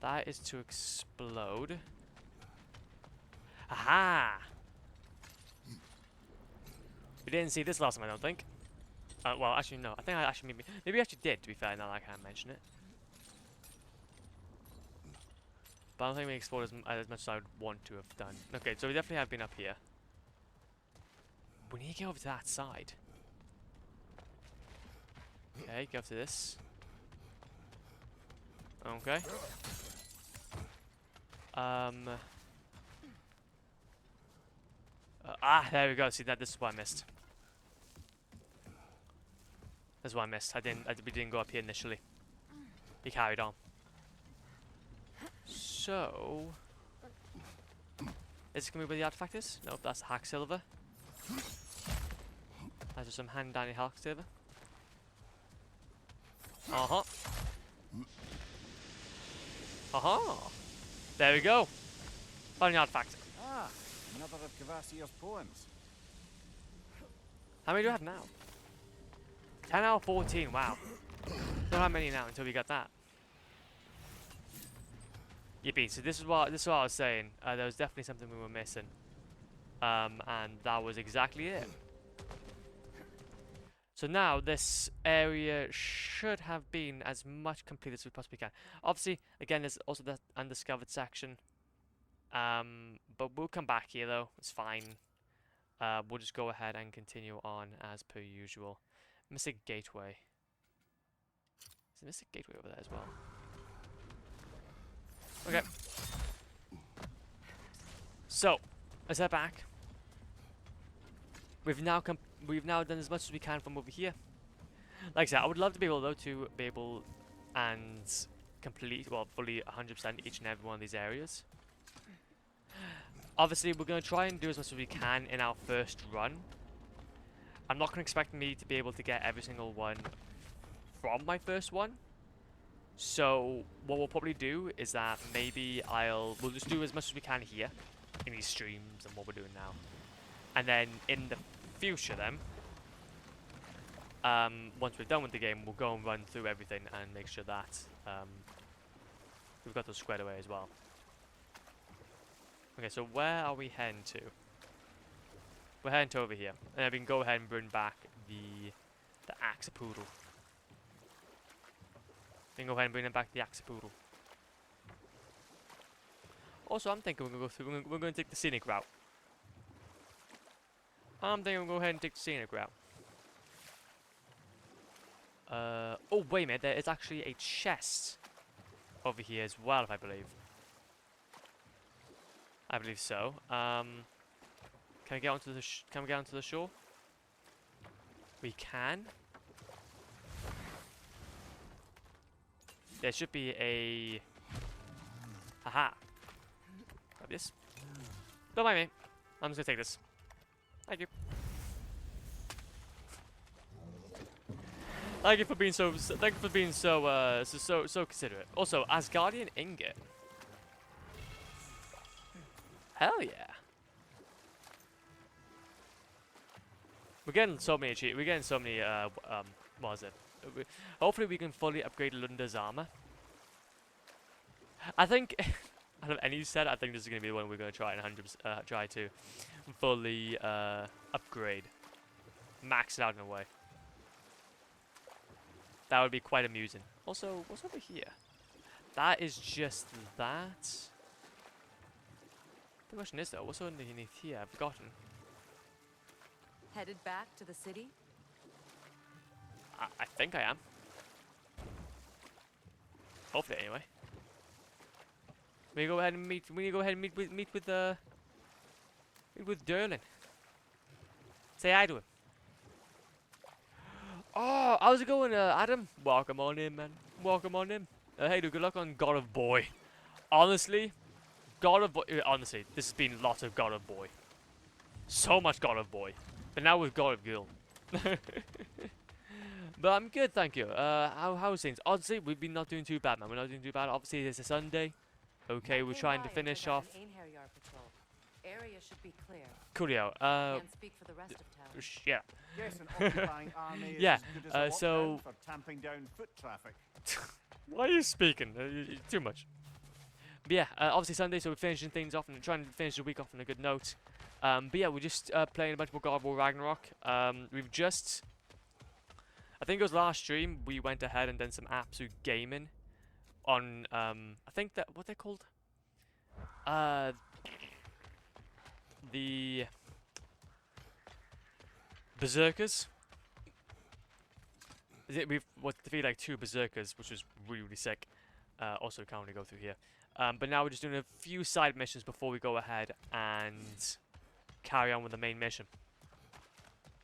That is to explode. Aha! We didn't see this last time, I don't think. Well, actually, no. I think I actually maybe I actually did, to be fair, now that I can't mention it. But I don't think we explored as much as I would want to have done. Okay, so we definitely have been up here. We need to get over to that side. Okay, go to this. Okay. There we go. See that? This is what I missed. That's what I missed. We didn't go up here initially. He carried on. So, is it gonna be where the artifact is? Nope, that's the hack silver. That's just some hand down hack silver. There we go. Found the artifact. Ah, another of Kvasir's poems. How many do I have now? 10 out of 14. Wow. Don't know how many now until we get that. Yippee. So this is what I was saying. There was definitely something we were missing. And that was exactly it. So now this area should have been as much complete as we possibly can. Obviously, again, there's also that undiscovered section. But we'll come back here though. It's fine. We'll just go ahead and continue on as per usual. Mystic Gateway. There's a Mystic Gateway over there as well. Okay. So, let's head back. We've now done as much as we can from over here. Like I said, I would love to be able though to be able and complete, well, fully 100% each and every one of these areas. Obviously, we're going to try and do as much as we can in our first run. I'm not going to expect me to be able to get every single one from my first one. So what we'll probably do is that maybe we'll just do as much as we can here in these streams and what we're doing now. And then in the future then, once we're done with the game, we'll go and run through everything and make sure that we've got those squared away as well. Okay, so where are we heading to? We're heading to over here. And then we can go ahead and bring back the Axapoodle. We can go ahead and bring back the Axapoodle. Also, I'm thinking we're going to go through, we're going to take the scenic route. I'm thinking we'll go ahead and take the scenic route. Oh, wait a minute, there is actually a chest over here as well, I believe. I believe so. Can we get onto the shore? We can. There should be a. Haha. Grab this. Don't mind me. I'm just gonna take this. Thank you. Thank you for being so. Thank you for being so considerate. Also, Asgardian ingot. Hell yeah. We're getting so many We're getting so many. What is it? Hopefully, we can fully upgrade Lunda's armor. I think. Out of any set, I think this is going to be the one we're going to try and try to fully upgrade, max it out in a way. That would be quite amusing. Also, what's over here? That is just that. The question is though, what's underneath here? I've forgotten. Headed back to the city? I think I am. Hopefully, anyway. We go ahead and meet. We go ahead and meet with Derlin. Say hi to him. Oh, how's it going, Adam? Welcome on in, man. Welcome on in. Hey, dude, good luck on God of Boy. Honestly, God of Boy. Honestly, this has been lots of God of Boy. So much God of Boy. But now we've God of Girl. But I'm good, thank you. How's things? Honestly, we've been not doing too bad, man. We're not doing too bad. Obviously, it's a Sunday. Okay, we're trying to finish off. Area should be clear. Coolio. Can't speak for the rest of town. Yeah. Yes, an occupying army is Yeah, as good as a so- lockdown for tamping down foot traffic. Why are you speaking? Too much. But yeah, obviously Sunday, so we're finishing things off and trying to finish the week off on a good note. But yeah, we're just playing a bunch more God of War Ragnarok. We've just, I think it was last stream, we went ahead and done some absolute gaming on, I think that, what they're called? The Berserkers. We've defeated like 2 Berserkers, which was really, really sick. Also can't really go through here. But now we're just doing a few side missions before we go ahead and carry on with the main mission.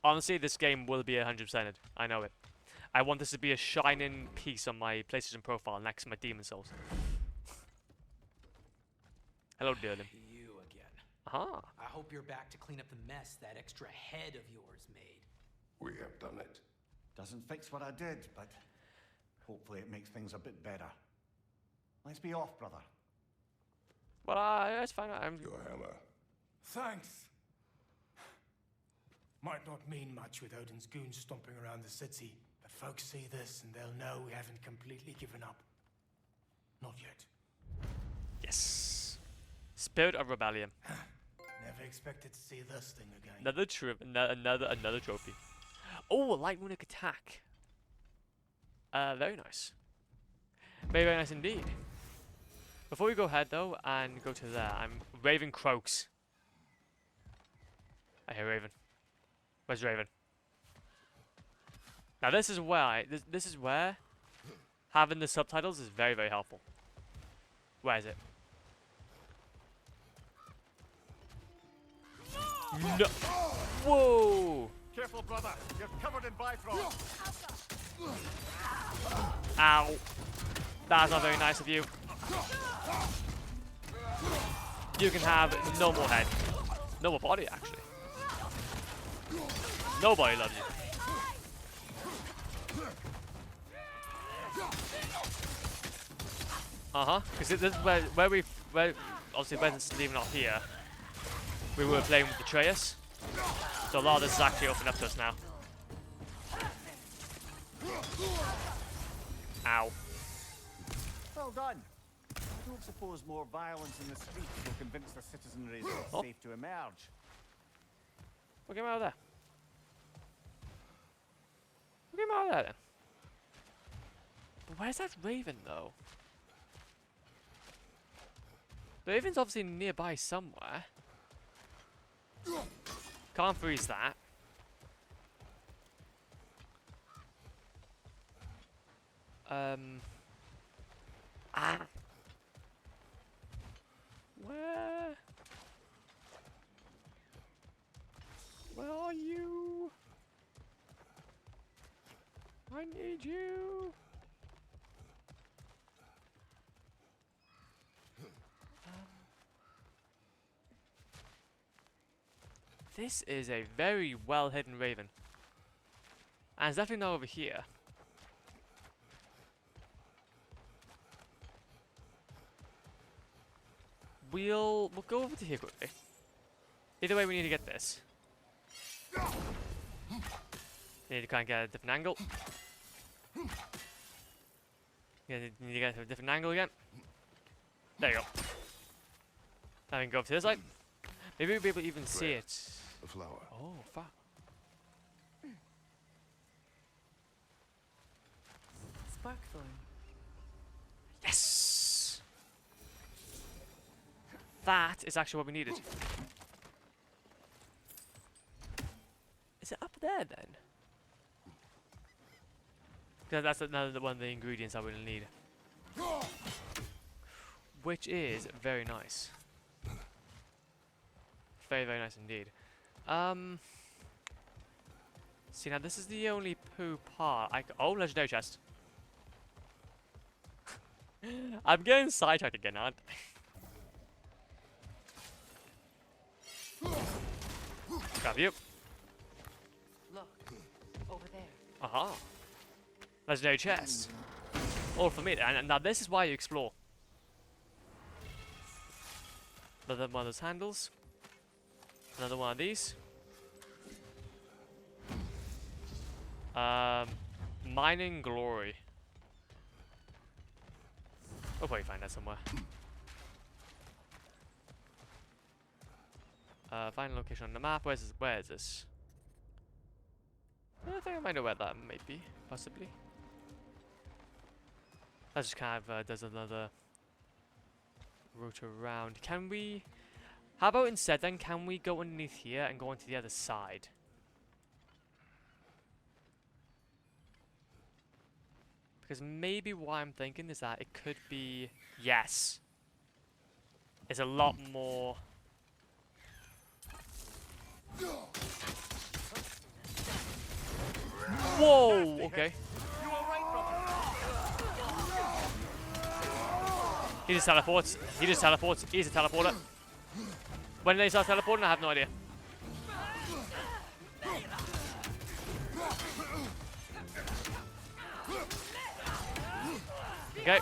Honestly, this game will be 100%ed. I know it. I want this to be a shining piece on my PlayStation profile next to my Demon Souls. Hello, Dylan. You again. Aha. I hope you're back to clean up the mess that extra head of yours made. We have done it. Doesn't fix what I did, but hopefully it makes things a bit better. Let's be off, brother. Well, that's fine. Your hammer. Thanks. Might not mean much with Odin's goons stomping around the city, but folks see this and they'll know we haven't completely given up. Not yet. Yes. Spirit of Rebellion. Never expected to see this thing again. Another trophy. Oh, a light runic attack. Very nice. Very, very nice indeed. Before we go ahead though and go to there, Raven croaks. I hear Raven. Where's Raven? Now this is where this is where having the subtitles is very, very helpful. Where is it? No. Whoa! Careful, brother. You're covered in Bifrost. Ow. That's not very nice of you. You can have no more head. No more body, actually. Nobody loves you. Because this is where obviously when it's leaving off here, we were playing with Atreus. So a lot of this is actually open up to us now. Ow. Well done. I don't suppose more violence in the streets will convince the citizenry that it's safe to emerge. We'll get him out of there. We'll get him out of there then. But where's that Raven though? The Raven's obviously nearby somewhere. Can't freeze that. Where? Where are you? I need you. This is a very well hidden Raven. And it's definitely not over here. We'll go over to here quickly. Either way, we need to get this. We need to kind of get a different angle. Need to get a different angle again. There you go. Now we can go up to this side. Maybe we'll be able to even see it. A flower. Oh, fuck. Sparkthorn. Yes! That is actually what we needed. Is it up there then? Because that's another one of the ingredients I will need. Which is very nice. Very, very nice indeed. See, now this is the only poo part. Oh, legendary chest. I'm getting sidetracked again, aren't I? Grab you. Look, over there. Aha. Legendary chest. All for me. And now this is why you explore. Another one of those handles. Another one of these. Mining glory. I'll probably find that somewhere. Find a location on the map. Where is this? I think I might know where that might be, possibly. That just kind of does another route around. Can we? How about instead then, can we go underneath here and go onto the other side? Because maybe what I'm thinking is that it could be, yes. It's a lot more Whoa! Okay. He just teleports. He just teleports. He's a teleporter. When did he start teleporting? I have no idea. Okay.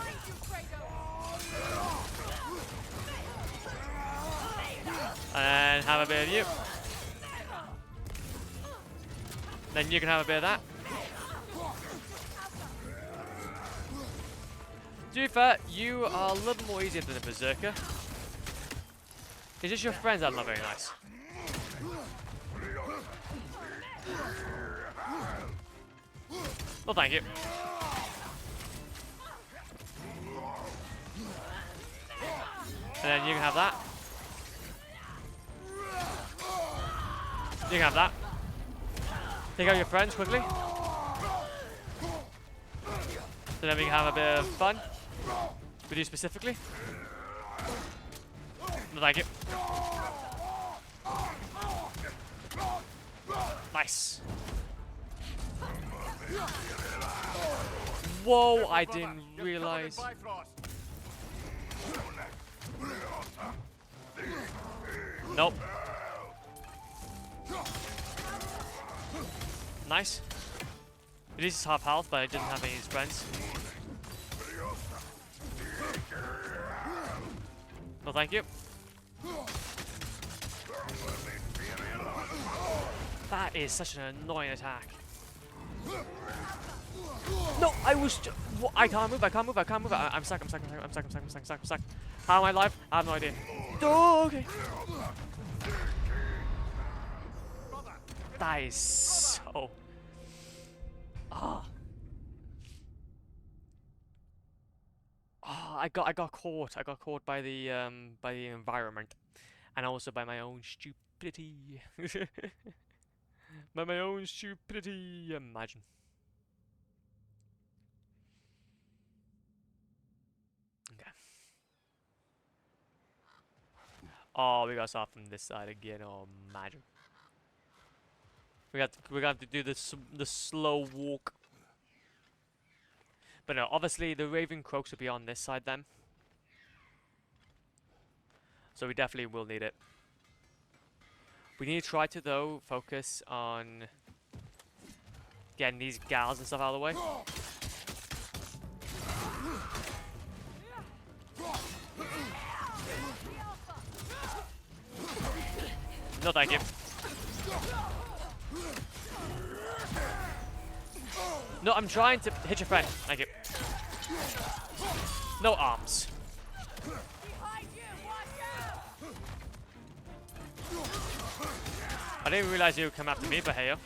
And have a bit of you. Then you can have a bit of that. To be fair, you are a little more easier than a berserker. It's just your friends that are not very nice. Well, thank you. And then you can have that. You can have that. Take out your friends quickly. So then we can have a bit of fun. With you specifically. No, thank you. Nice. Whoa, I didn't realize. Nope. Nice. It is half health, but it doesn't have any of his friends. No, thank you. That is such an annoying attack. No, I was. I can't move. I can't move. I can't move. I'm stuck. I'm stuck. I'm stuck. I'm stuck. I'm stuck. I'm stuck. I'm stuck. How am I alive? I have no idea. Oh, okay. That is so. Ah. Oh, I got caught. I got caught by the environment, and also by my own stupidity. By my own stupidity. Imagine. Okay. Oh, we got to start from this side again. Oh, imagine. We got to do the slow walk. But no, obviously the Raven Croaks will be on this side then. So we definitely will need it. We need to try to though focus on getting these gals and stuff out of the way. No, thank you. No, I'm trying to hit your friend. Thank you. No arms. I didn't realize you would come after me, but hey yo.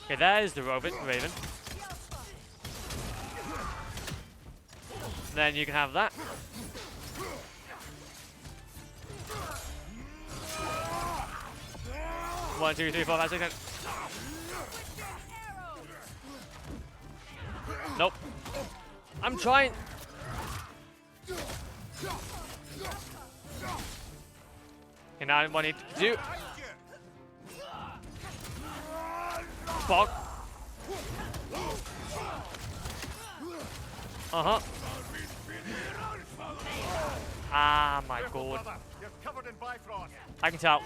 Okay, there's the Raven. Then you can have that. One, two, three, four, five, six, seven. Nope. I'm trying. Okay, now what I need to do. Fuck. Uh-huh. Ah, my god. You're covered in Bifrost. I can tell.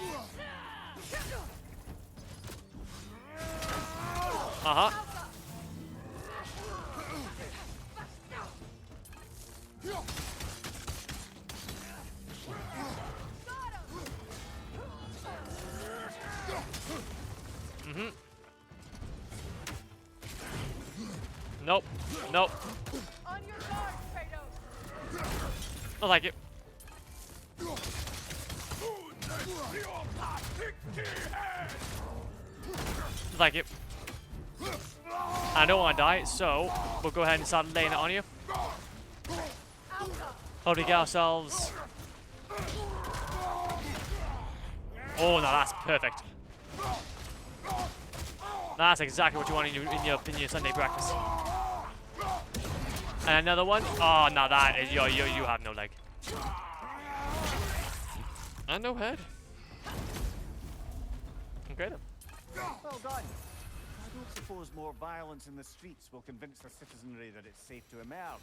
Uh-huh. Mm-hmm. Nope. Nope. On your guard, Kratos. I like it. Like it. I don't want to die, so we'll go ahead and start laying it on you. Hopefully get ourselves. Oh no, that's perfect. That's exactly what you want in your Sunday breakfast. And another one. Oh no, that is you have no leg. And no head. Okay then. Well done. I don't suppose more violence in the streets will convince the citizenry that it's safe to emerge.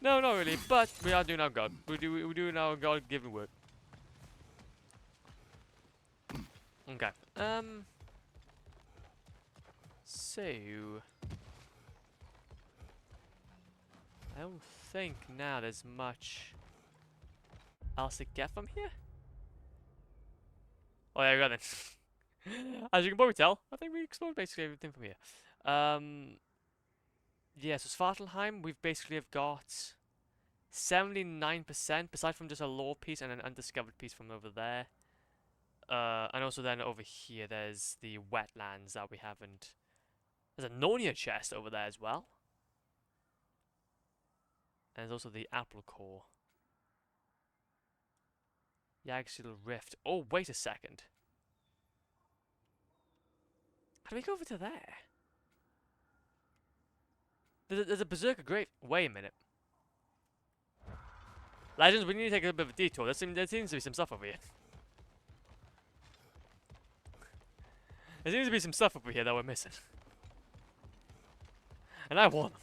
No, not really, but we are doing our God. We do our God-given work. Okay. So I don't think now there's much else to get from here. Oh, there we go then. As you can probably tell, I think we explored basically everything from here. Yeah, so Svartalheim, we've basically have got 79%, aside from just a lore piece and an undiscovered piece from over there. And also then over here, there's the wetlands that we haven't. There's a Narnia chest over there as well. And there's also the apple core. Yggdrasil Rift. Oh, wait a second. How do we go over to there? There's a Berserker Grave. Wait a minute. Legends, we need to take a bit of a detour. There seems to be some stuff over here. There seems to be some stuff over here that we're missing. And I want them.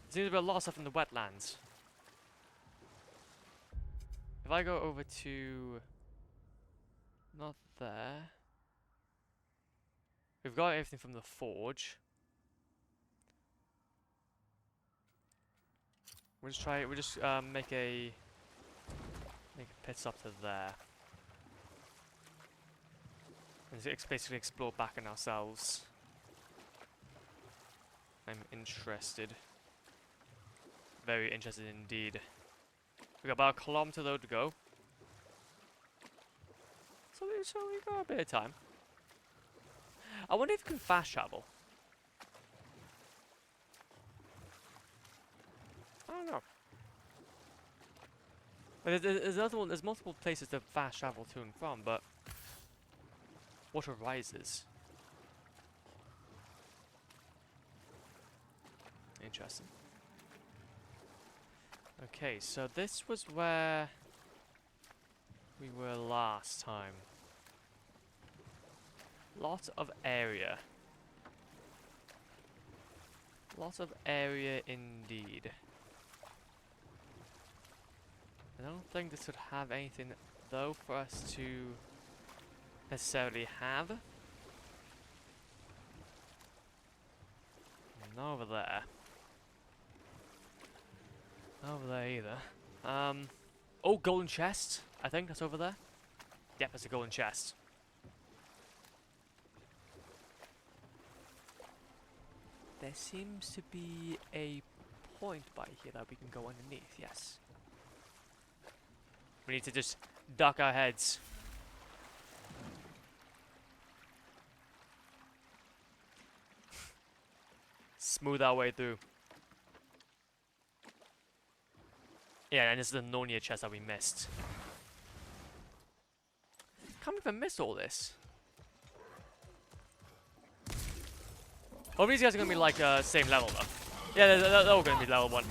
There seems to be a lot of stuff in the wetlands. If I go over to... Not there. We've got everything from the forge. We'll just try. We'll just make a pit stop to there, and basically explore back on ourselves. I'm interested. Very interested indeed. We got about a kilometer though to go, so we got a bit of time. I wonder if we can fast travel. I don't know. But there's another one. There's multiple places to fast travel to and from, but what arises? Interesting. Okay, so this was where we were last time. Lot of area. Lot of area indeed. I don't think this would have anything though for us to necessarily have. Not over there. Not over there either. Oh, golden chest. I think that's over there. Yep, that's a golden chest. There seems to be a point by here that we can go underneath, yes. We need to just duck our heads. Smooth our way through. Yeah, and this is the Narnia chest that we missed. Can't even miss all this. All these guys are gonna be like same level though. Yeah, they're all gonna be level 1.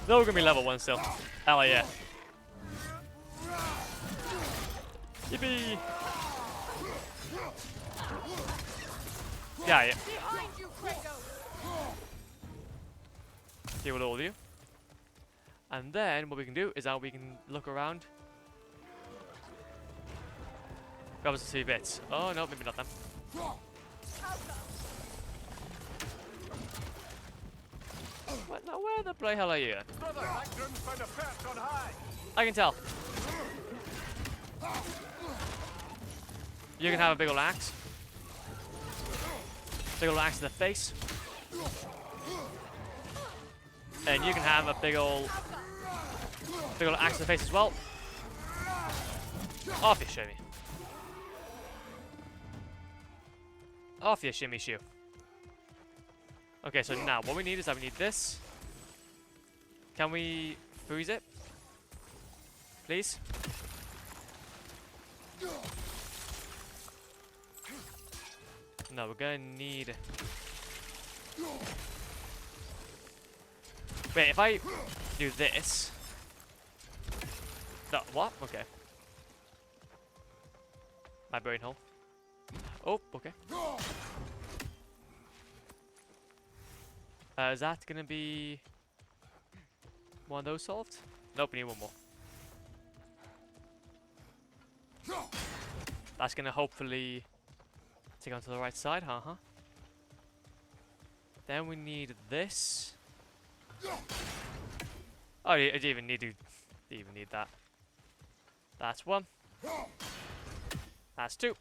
They're all gonna be level 1 still. Hell yeah. Yippee! Yeah. Behind you, Kratos! Deal with all of you. And then what we can do is we can look around. Grab us a few bits. Oh no, maybe not them. What? Now where the play hell are you? Brother, that groom's found a perch on high. I can tell. You can have a big ol' axe. Big ol' axe to the face. And you can have a big ol' axe to the face as well. Off you shimmy. Off you shimmy shoe. Okay, so now what we need is we need this. Can we freeze it? Please? No, we're gonna need... Wait, if I do this... No, what? Okay. My brain hole. Oh, okay. Is that gonna be one of those solved? Nope, we need one more. That's gonna hopefully take onto the right side, huh? Then we need this. Oh, I didn't even need to. Didn't even need that. That's one. That's two.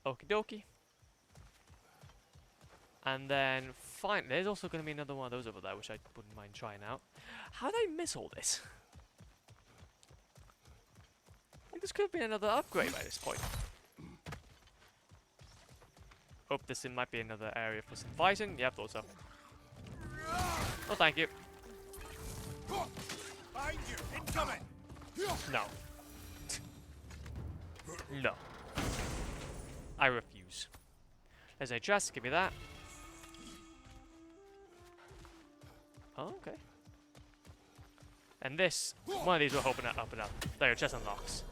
Okie dokie. And then finally, there's also going to be another one of those over there, which I wouldn't mind trying out. How did I miss all this? Like, this could have been another upgrade by this point. Hope this might be another area for some fighting. Yep, thought so. Oh, thank you. Behind you, incoming! No. No. I refuse. There's a chest, give me that. Oh, okay. And this, one of these will open it up and up. There, chest unlocks.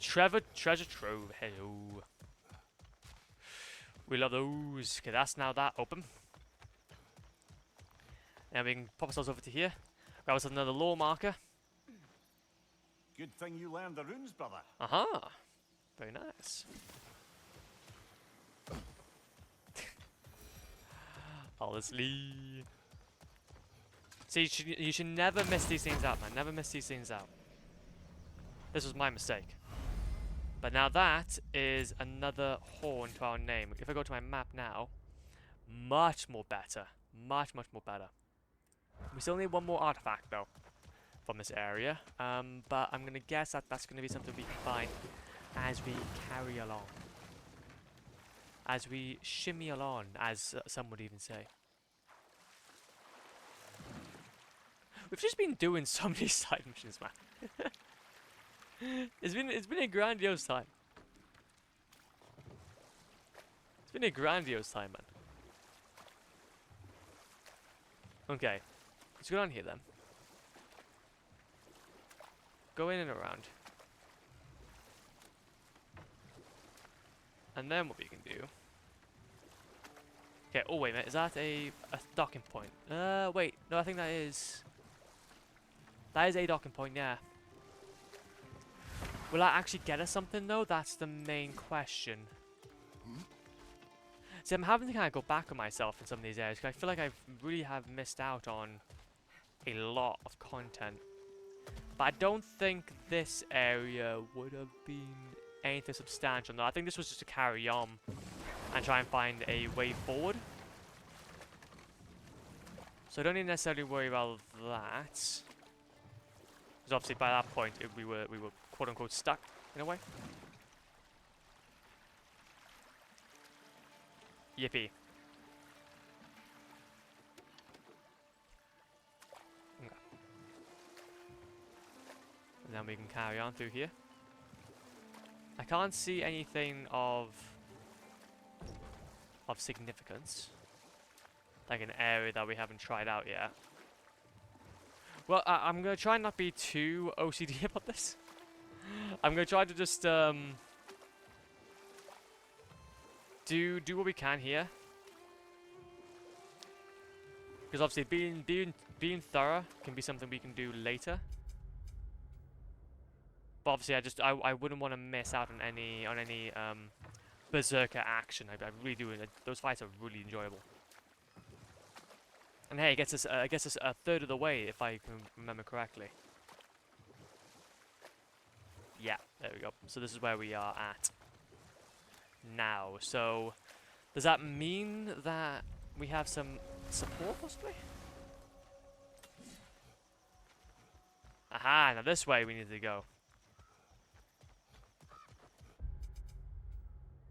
Treasure trove, hello. We love those. Okay, that's now that open. And we can pop ourselves over to here. Grab us another lore marker. Good thing you learned the runes, brother. Aha! Very nice. Honestly. See, you should never miss these things out, man. Never miss these things out. This was my mistake. But now that is another horn to our name. If I go to my map now, much more better. Much more better. We still need one more artifact, though, from this area. But I'm going to guess that that's going to be something we can find as we carry along. As we shimmy along, as some would even say. We've just been doing so many side missions, man. It's been a grandiose time. It's been a grandiose time, man. Okay, let's go down here then. Go in and around. And then what we can do... Okay, oh wait a minute, is that a docking point? Wait, no, I think that is... That is a docking point, yeah. Will that actually get us something though? That's the main question. See, I'm having to kind of go back on myself in some of these areas, because I feel like I really have missed out on a lot of content. But I don't think this area would have been anything substantial. No, I think this was just to carry on and try and find a way forward. So I don't need to necessarily worry about that. Because obviously by that point we were quote unquote stuck in a way. Yippee. Okay. And then we can carry on through here. I can't see anything of significance. Like an area that we haven't tried out yet. Well, I'm going to try and not be too OCD about this. I'm going to try to just do what we can here. Because obviously being thorough can be something we can do later. But obviously I wouldn't want to miss out on any berserker action. I really do. Those fights are really enjoyable. And hey, it gets us a third of the way, if I can remember correctly. Yeah, there we go. So this is where we are at now. So does that mean that we have some support, possibly? Aha, now this way we need to go.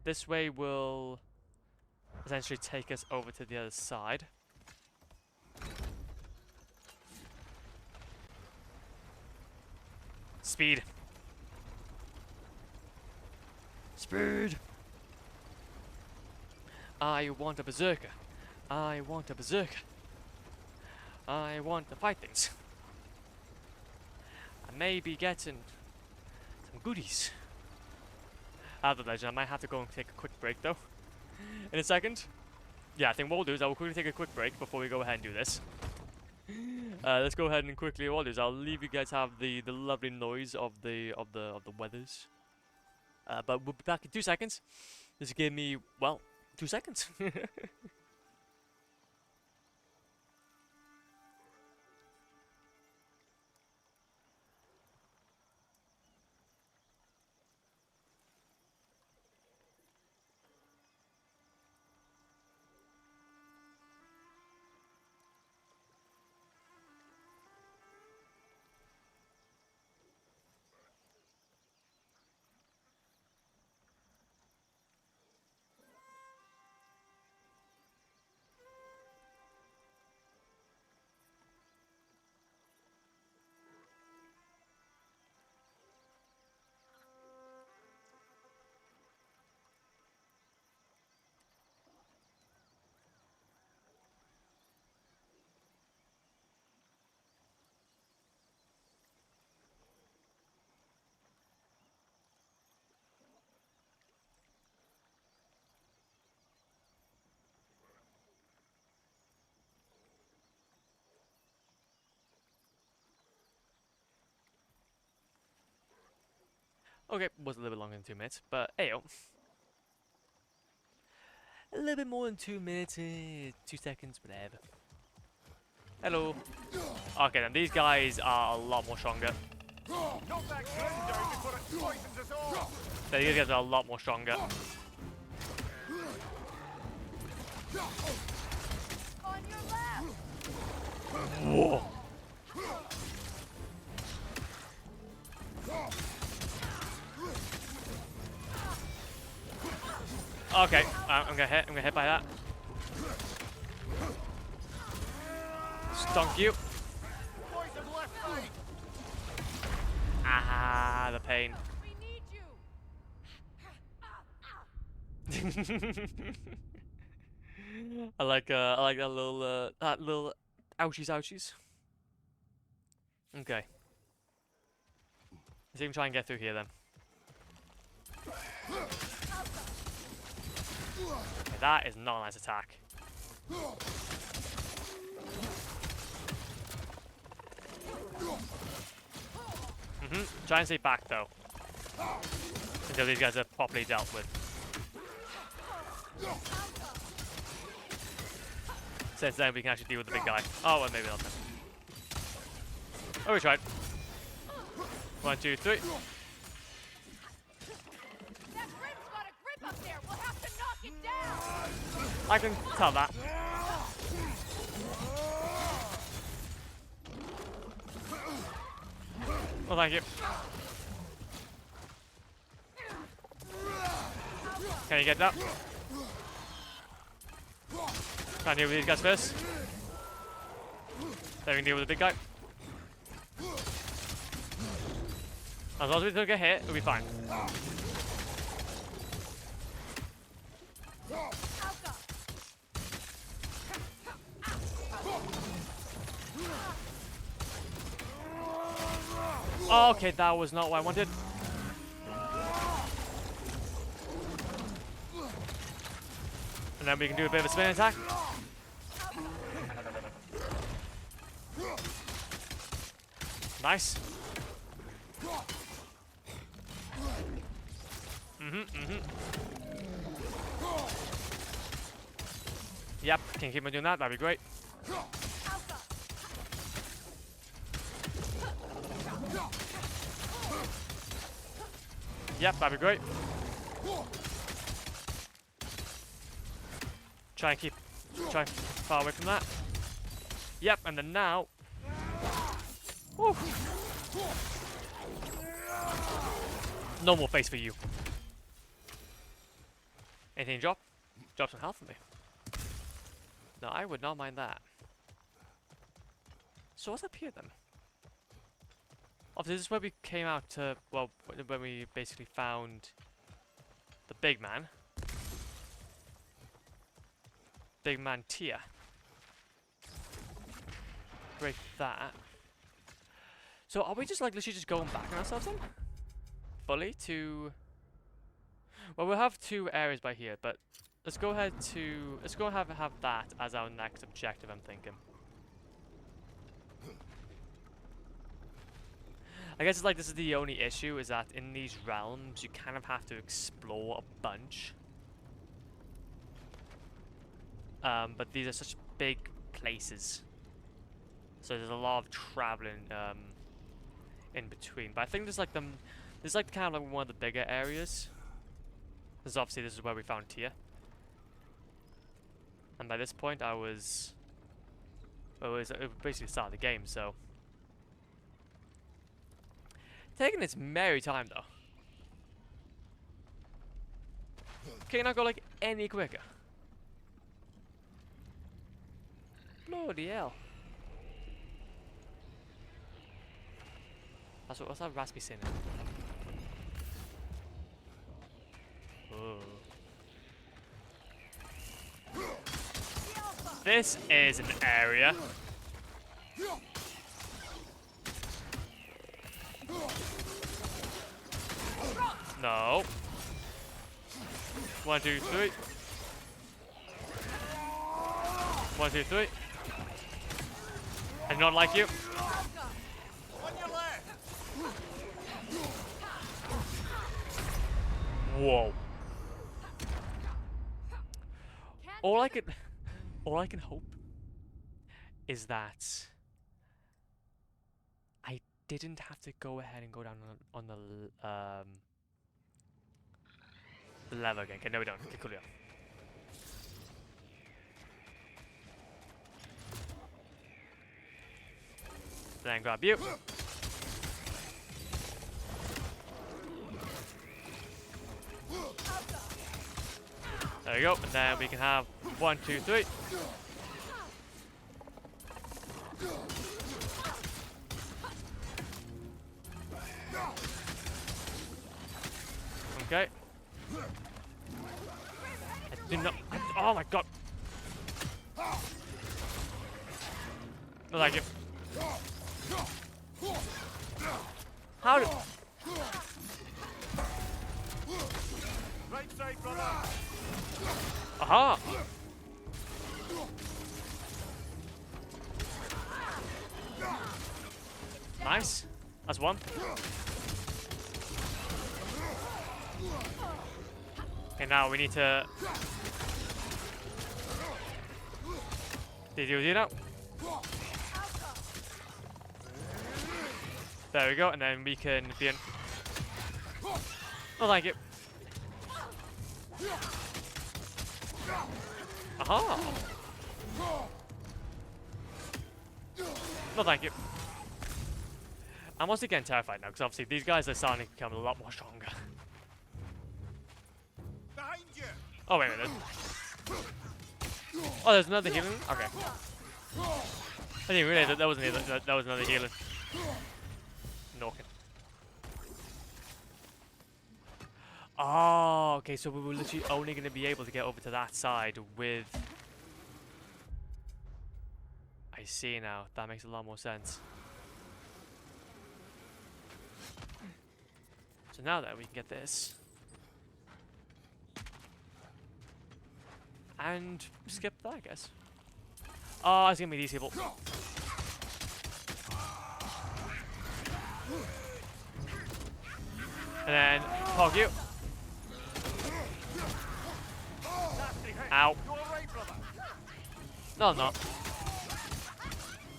This way will essentially take us over to the other side. Speed. Speed. I want a berserker. I want a berserker. I want to fight things. I may be getting some goodies out of the legend. I might have to go and take a quick break though. In a second. Yeah, I think what we'll do is I will quickly take a quick break before we go ahead and do this. Let's go ahead and quickly what I'll do is I'll leave you guys have the lovely noise of the weathers. But we'll be back in 2 seconds. Just give me, well, 2 seconds. Okay, was a little bit longer than 2 minutes, but ayo. A little bit more than 2 minutes, 2 seconds, whatever. Hello. Okay, then these guys are a lot more stronger. Knock that gun down before it poisons us all! Yeah, these guys are a lot more stronger. On your left! Whoa. Okay, I'm gonna hit by that. Stunk you. Poison left side! Ah, the pain. We need you! I like that little ouchies ouchies. Okay. Let's even try and get through here then. Okay, that is not a nice attack. Try and stay back though. Until these guys are properly dealt with. Since then we can actually deal with the big guy. Oh, well, maybe not then. Oh, we tried. 1, 2, 3. That grim's got a grip up there! We'll have to knock it down! I can tell that. Well, thank you. Can you get that? Try and deal with these guys first. Then we can deal with the big guy. As long as we don't get hit, we'll be fine. Okay, that was not what I wanted. And then we can do a bit of a spin attack. Nice. Yep, can keep on doing that, that'd be great. Yep, that'd be great. Try and far away from that. Yep, and then now. Woo. No more face for you. Anything drop? Drop some health for me. No, I would not mind that. So what's up here then? Obviously, this is where we came out to, well, when we basically found the big man. Big man Tia. break that. So are we just like literally just going back on ourselves then? Fully to... Well, we'll have 2 areas by here, but let's go ahead to... Let's go have that as our next objective, I'm thinking. I guess it's like this is the only issue, is that in these realms you kind of have to explore a bunch. But these are such big places, so there's a lot of traveling in between. But I think there's like there's like kind of like one of the bigger areas. Because obviously this is where we found Tia, and by this point it was basically the start of the game, so. Taking its merry time, though. Can you not go, like, any quicker? Bloody hell. What's that raspy saying? Oh. This is an area. No. 1, 2, 3. 1, 2, 3. I do not like you. Whoa. All I can hope is that I didn't have to go ahead and go down on the lever again. Okay, no we don't. Okay, cool. Then grab you. There we go. And then we can have 1, 2, 3. Okay. I did not. Oh my god. No, thank you. How do? Right side, brother. Aha! Nice. That's one. Okay, now we need to. Did you do that? There we go, and then we can be in. Oh, thank you. Aha! No, thank you. I'm honestly getting terrified now, because obviously these guys are starting to become a lot more stronger. Behind you. Oh, wait a minute. Oh, there's another healing? Okay. I didn't realize that was another healing. Knocking. Oh, okay, so we were literally only going to be able to get over to that side with... I see now. That makes a lot more sense. So now that we can get this. And skip that, I guess. Oh, it's going to be these people. And then hog you. Ow. No, I'm not.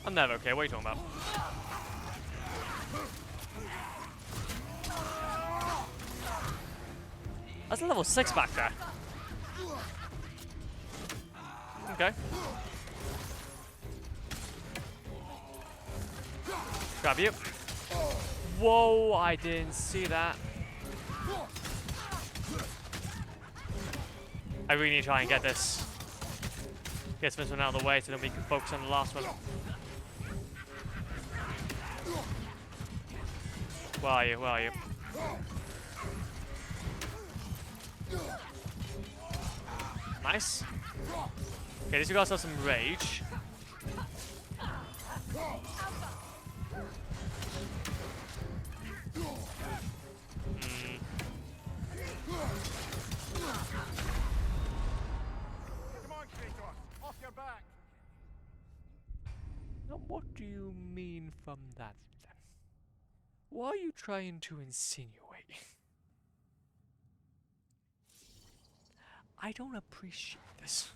I'm never okay. What are you talking about? That's a level 6 back there. Okay. Grab you. Whoa, I didn't see that. I really need to try and get this. Get this one out of the way so then we can focus on the last one. Where are you? Where are you? Nice. Okay, this we got ourselves some rage. Mm. Come on, Kratos, off your back. Now, what do you mean from that, then? What are you trying to insinuate? I don't appreciate this.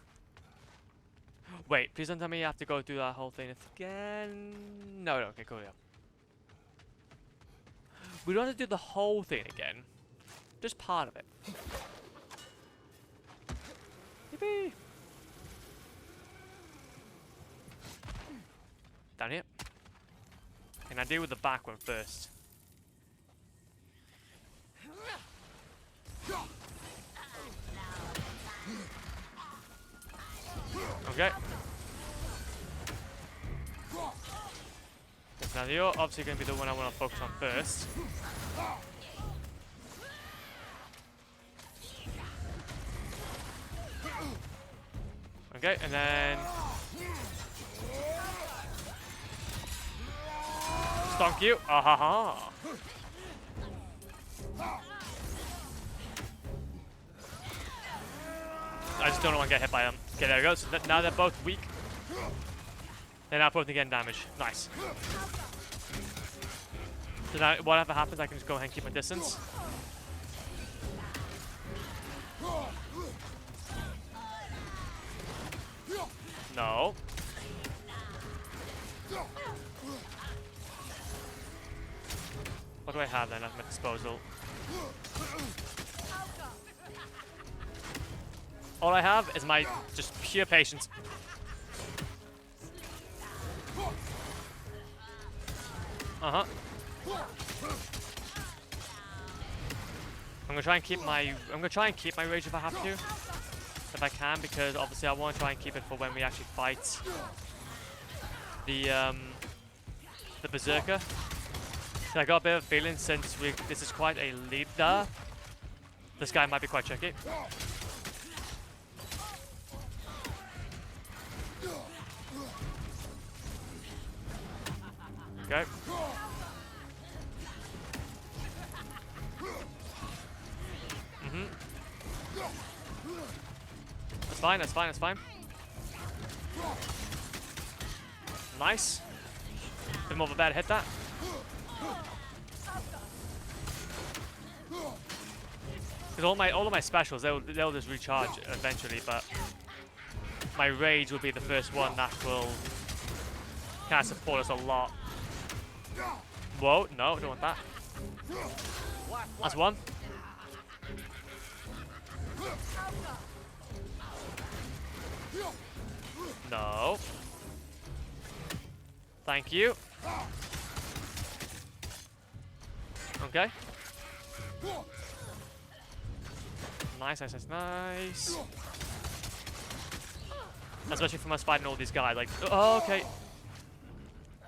Wait, please don't tell me you have to go through that whole thing again. No, okay, cool, yeah. We don't have to do the whole thing again. Just part of it. Yippee! Down here. Can I deal with the back one first? Okay. Now you're obviously going to be the one I want to focus on first. Okay, and then stonk you. Ah ha ha. I just don't want to get hit by them. Okay, there we go. So now they're both weak. They're now both getting damage. Nice. So now, whatever happens, I can just go ahead and keep my distance. No. What do I have then at my disposal? All I have is my just pure patience. Uh-huh. I'm gonna try and keep my rage if I have to. If I can, because obviously I want to try and keep it for when we actually fight the berserker. So I got a bit of a feeling since this is quite a leader, this guy might be quite tricky. Okay. That's fine, that's fine, that's fine. Nice. Bit more of a bad hit that. Because all of my specials, they'll just recharge eventually, but my rage will be the first one that will kind of support us a lot. Whoa, no, don't want that. That's one. No. Thank you. Okay. Nice, nice, nice, nice. Especially from us fighting all these guys, like, oh, okay.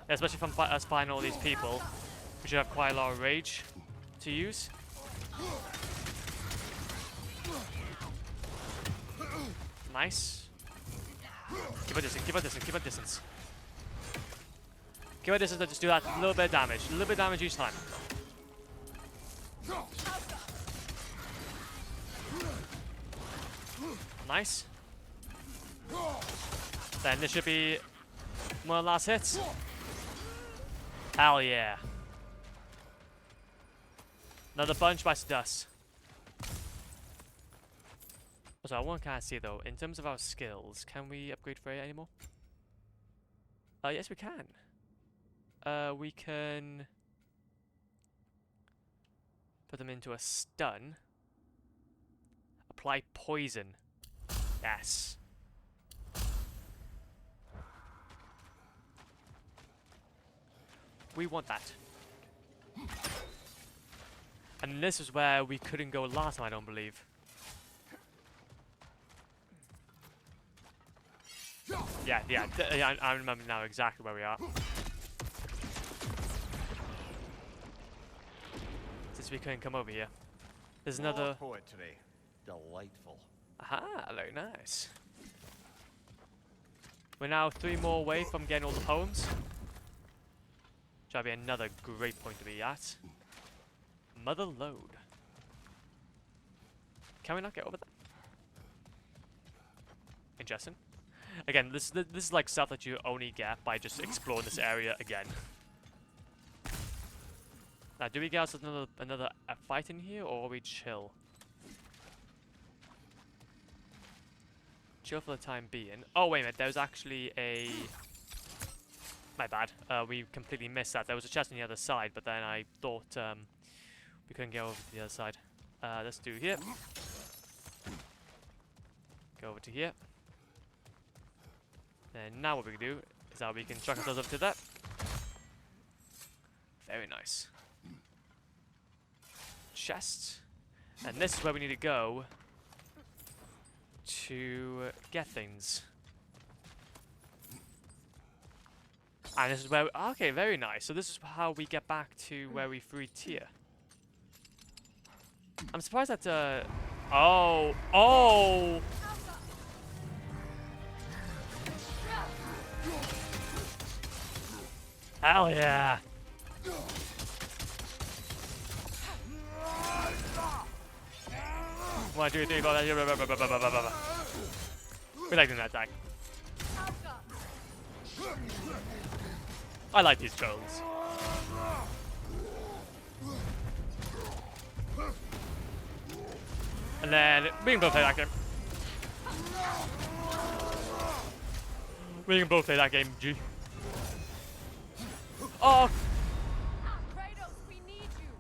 Especially from us fighting all these people, we should have quite a lot of rage to use. Nice. Keep a distance, keep a distance, keep a distance. Keep a distance to just do that little bit of damage. A little bit of damage each time. Nice. Then this should be one of the last hits. Hell yeah. Another bunch bites the dust. So I want to kind of see though, in terms of our skills, can we upgrade Freya anymore? Yes we can. We can put them into a stun. Apply poison. Yes. We want that. And this is where we couldn't go last time, I don't believe. Yeah, I remember now exactly where we are. Since we couldn't come over here. There's another... poetry. Delightful. Aha, very nice. We're now 3 more away from getting all the poems. Should be another great point to be at. Mother load. Can we not get over that? Interesting. Again, this is like stuff that you only get by just exploring this area again. Now, do we get us another fight in here, or are we chill? Chill for the time being. Oh wait a minute, there was actually a. My bad. We completely missed that. There was a chest on the other side, but then I thought we couldn't get over to the other side. Let's do here. Go over to here. And now what we can do is that we can chuck ourselves up to that. Very nice. Chest. And this is where we need to go to get things. And this is where... okay, very nice. So this is how we get back to where we freed Tyr. I'm surprised that... oh! Oh! Hell yeah! 1, 2, 3, 4, 5. We like doing that attack. I like these trolls. And then we can both play that game. We can both play that game, G. Oh! Kratos, we need you.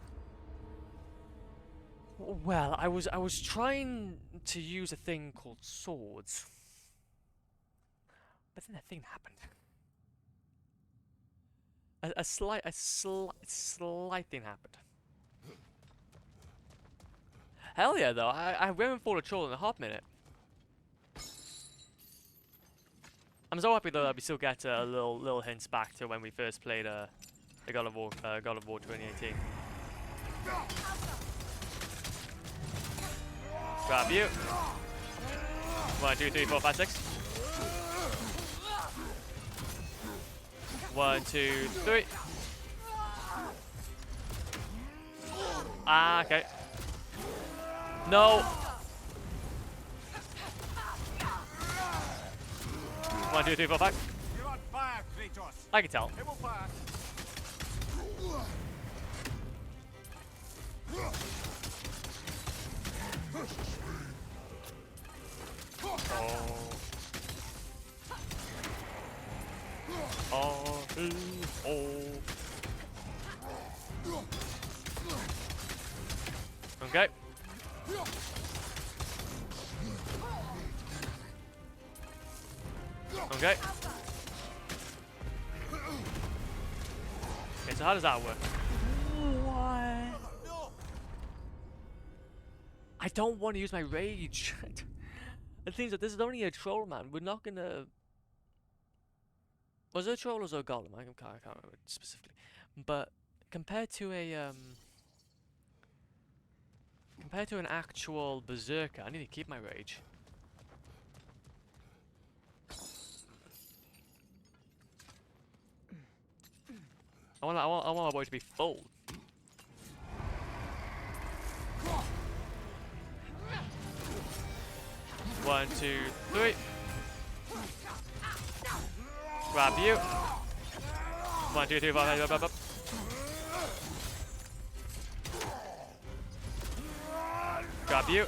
Well, I was trying to use a thing called swords, but then a thing happened. A slight thing happened. Hell yeah, though! We haven't fought a troll in a hot minute. I'm so happy though that we still get little hints back to when we first played the God of War 2018. Grab you. 1, 2, 3, 4, 5, 6. 1, 2, 3. Ah, okay. No. 1, 2, 3, 4, 5. You're on fire, Kratos. I can tell. It will pass. Oh. Okay. Okay. Okay, so how does that work? What? I don't want to use my rage. The thing is that this is only a troll, man. We're not gonna... Was it a troll or was it a golem? I can't remember specifically. But compared to a compared to an actual berserker, I need to keep my rage. I want my boy to be full. One, 2, 3. Grab you. 1, 2, 3, 4, 5, 5, 5. Grab you.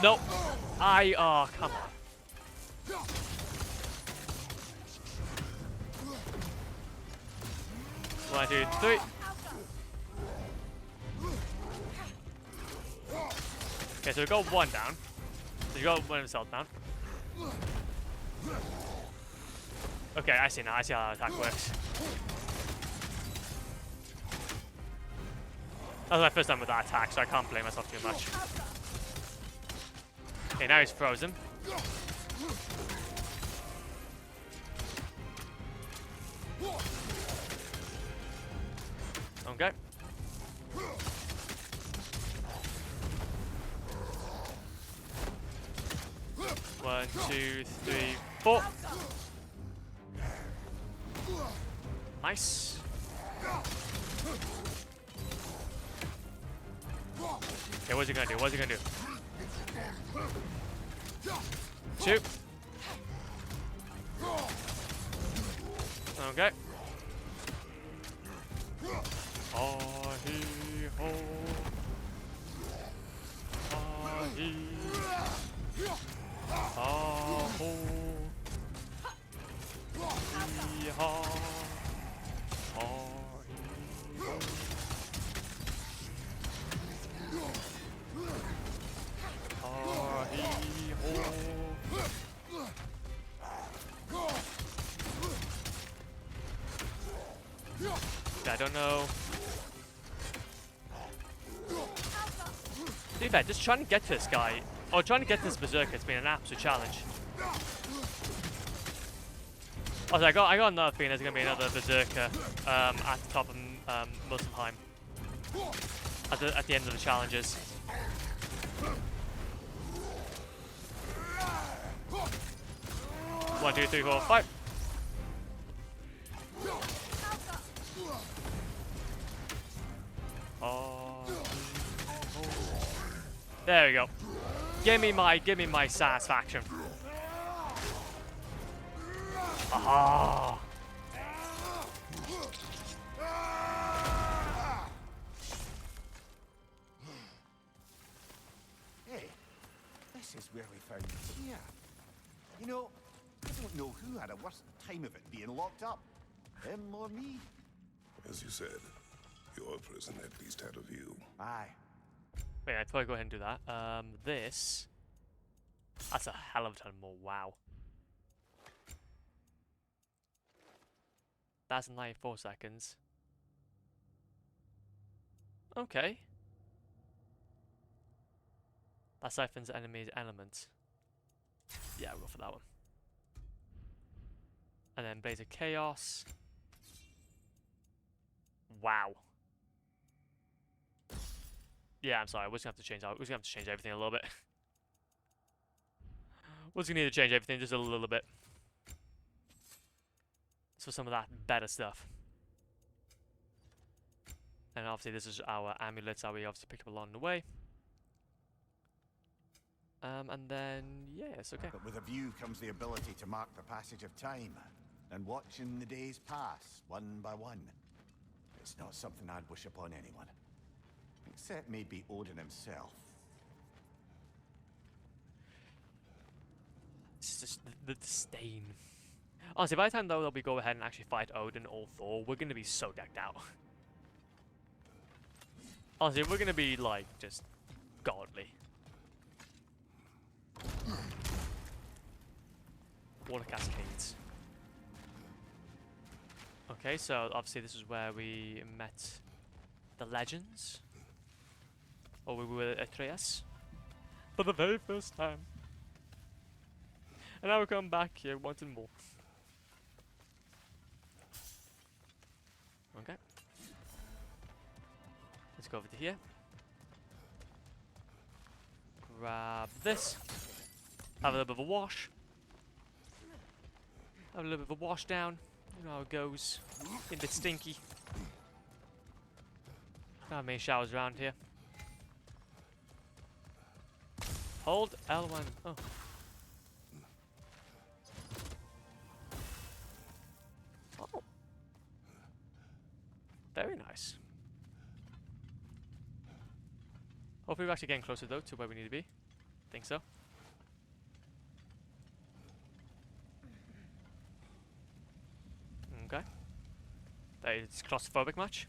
Nope. Oh, come on. One, 2, 3. Okay, so we got one down. So you got one himself down. Okay, I see now. I see how that attack works. That was my first time with that attack, so I can't blame myself too much. Okay, now he's frozen. Okay. One, 2, 3, 4. Nice. Okay, what's he gonna do? What's he gonna do? Shoot. Okay. Oh, hee, ho. Oh, hee. Oh, ho. Hee, ha. Oh, hee, ho. Oh, hee, ho. I don't know. To be fair, just trying to get to this guy, or trying to get to this berserker, has been an absolute challenge. Also, I got another feeling there's gonna be another berserker at the top of Muspelheim at the end of the challenges. One, two, three, four, five. Oh. There we go. Give me my satisfaction. Aha! Hey, this is where we found Tia. You know, I don't know who had a worse time of it being locked up. Him or me? As you said, your prison at least had a view. Aye. Wait, I'd probably go ahead and do that. This. That's a hell of a ton more. Wow. That's 94 seconds. Okay. That siphons enemy's element. Yeah, we'll go for that one. And then Blaze of Chaos. Wow. Yeah, I'm sorry. We're just gonna have to change that. We're just gonna have to change everything a little bit. We're just gonna need to change everything just a little bit. So some of that better stuff. And obviously this is our amulets that we obviously picked up along the way. And then, yeah, it's okay. But with a view comes the ability to mark the passage of time, and watching the days pass, one by one. It's not something I'd wish upon anyone. Except maybe Odin himself. It's just the disdain. Honestly, by the time though we go ahead and actually fight Odin or Thor, we're gonna be so decked out. Honestly, we're gonna be like just godly. Water cascades. Okay, so obviously this is where we met the legends. Or we were Atreus. For the very first time. And now we come back here wanting more. Okay. Let's go over to here. Grab this. Have a little bit of a wash. Have a little bit of a wash down. You know how it goes. Getting a bit stinky. Not many showers around here. Hold L1. Oh. Oh. Very nice. Hopefully we're actually getting closer though to where we need to be. Think so. Okay. That is claustrophobic much?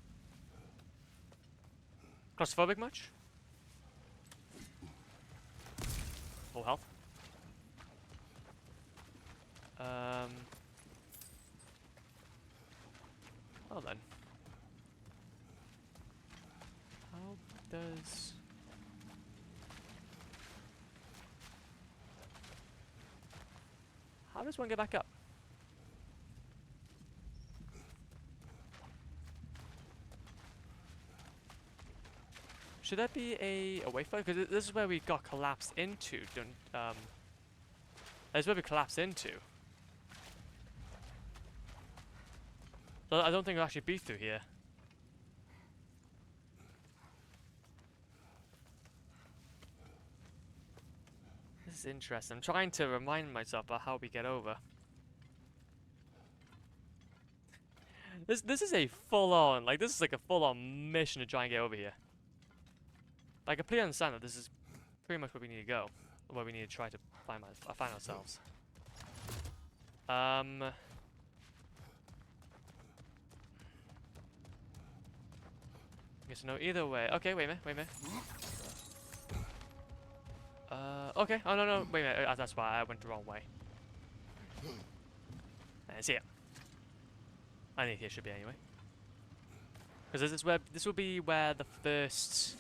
Claustrophobic much? Full health. Well then. How does... How does one get back up? Should that be a way forward? Because this is where we got collapsed into. This is where we collapsed into. So I don't think I'll actually be through here. This is interesting. I'm trying to remind myself about how we get over. This is a full-on, like, this is like a full-on mission to try and get over here. I completely understand that this is pretty much where we need to go. Or where we need to try to find ourselves. Guess no, either way. Okay, wait a minute. Okay. Oh, no, wait a minute. That's why I went the wrong way. It's here. I think here should be anyway. Because this will be where the first,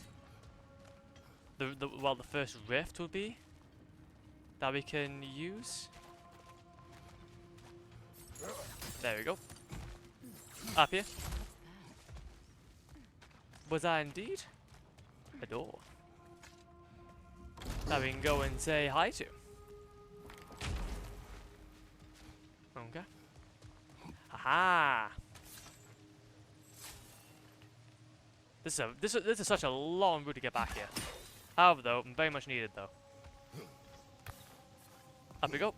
the first rift will be that we can use. There we go. Up here. Was that indeed a door that we can go and say hi to? Okay. Haha. This is such a long route to get back here. However, though, very much needed though. Up we go.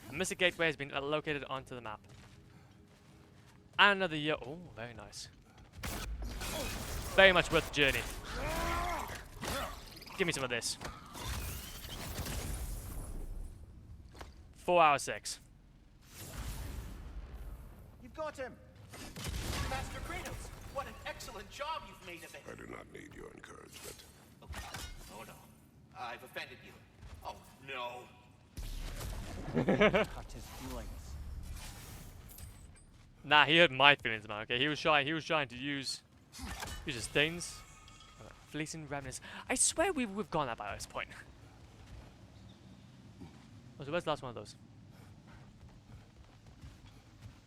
A missing gateway has been located onto the map. And another oh, very nice. Very much worth the journey. Give me some of this. 4 hours 6. You've got him! Master Kratos, what an excellent job you've made of it. I do not need your encouragement. Oh no, I've offended you. Oh no. Cut his feelings. Nah, he hurt my feelings, man. Okay, he was trying to use his things. Fleeting remnants. I swear we've gone up by this point. Oh, so where's the last one of those?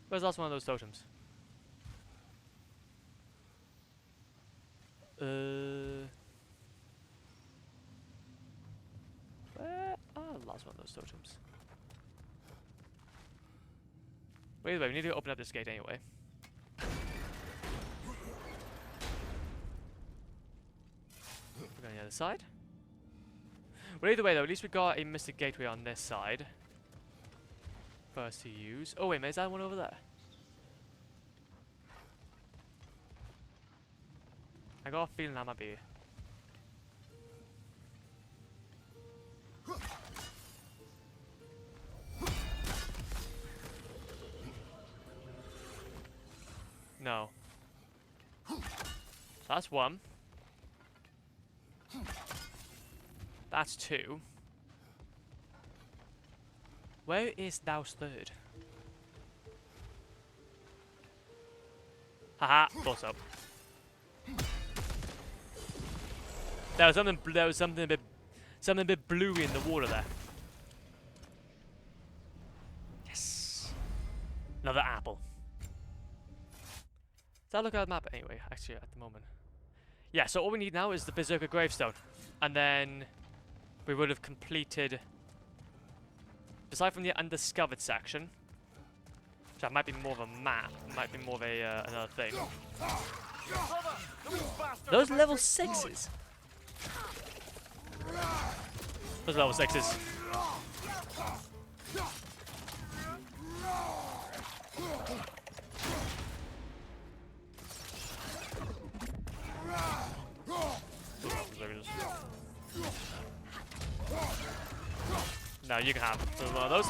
Where's the last one of those totems? Where are the last one of those totems? Well, either way, we need to open up this gate anyway. We're going the other side. Well, either way, though, at least we got a mystic gateway on this side for us to use. Oh, wait a minute, is that one over there? I got a feeling that might be. No. So that's one. That's two. Where is thou's third? Haha, thought so. There was something a bit bluey in the water there. Yes. Another apple. Let's look at the map anyway, actually, at the moment. Yeah, so all we need now is the Berserker Gravestone. And then we would have completed, aside from the undiscovered section, which might be more of a map, might be more of a another thing. Those level 6s. Those level 6s. No, you can have one of those.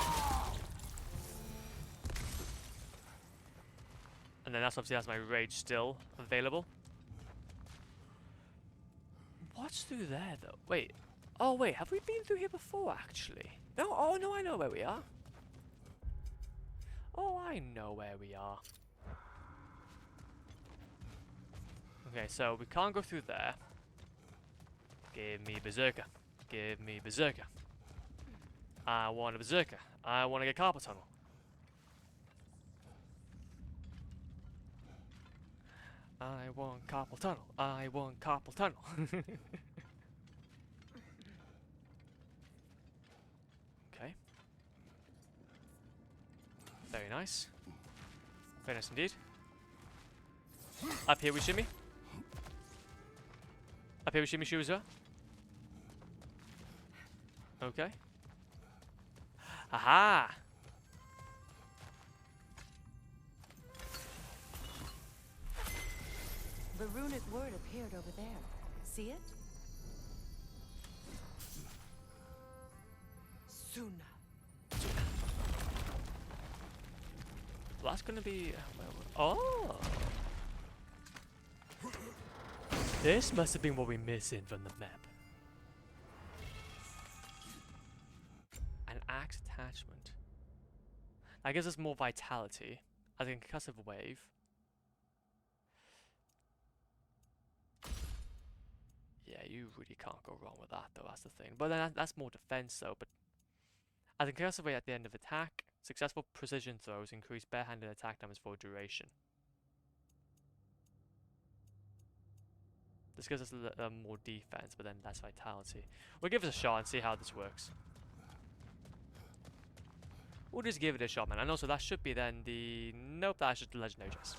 And then that's obviously has my rage still available. What's through there though? Wait. Oh wait, have we been through here before actually? No, oh no, I know where we are. Oh, I know where we are. Okay, so we can't go through there. Give me Berserker. Give me Berserker. I want a Berserker. I want to get carpal tunnel. I want carpal tunnel. I want carpal tunnel. Okay. Very nice. Very nice indeed. Up here we shimmy. Up here we shimmy shoes are. Okay. Aha! The runic word appeared over there. See it? Suna. Well, that's gonna be. Oh! This must have been what we're missing from the map. An axe attachment. That gives us more vitality. I think concussive wave. Yeah, you really can't go wrong with that, though. That's the thing. But then that's more defense, though. But I think concussive wave at the end of attack. Successful precision throws increase barehanded attack damage for duration. This gives us more defense, but then less vitality. We'll give it a shot and see how this works. We'll just give it a shot, man. And also, that should be then the... Nope, that's just the legendary chest.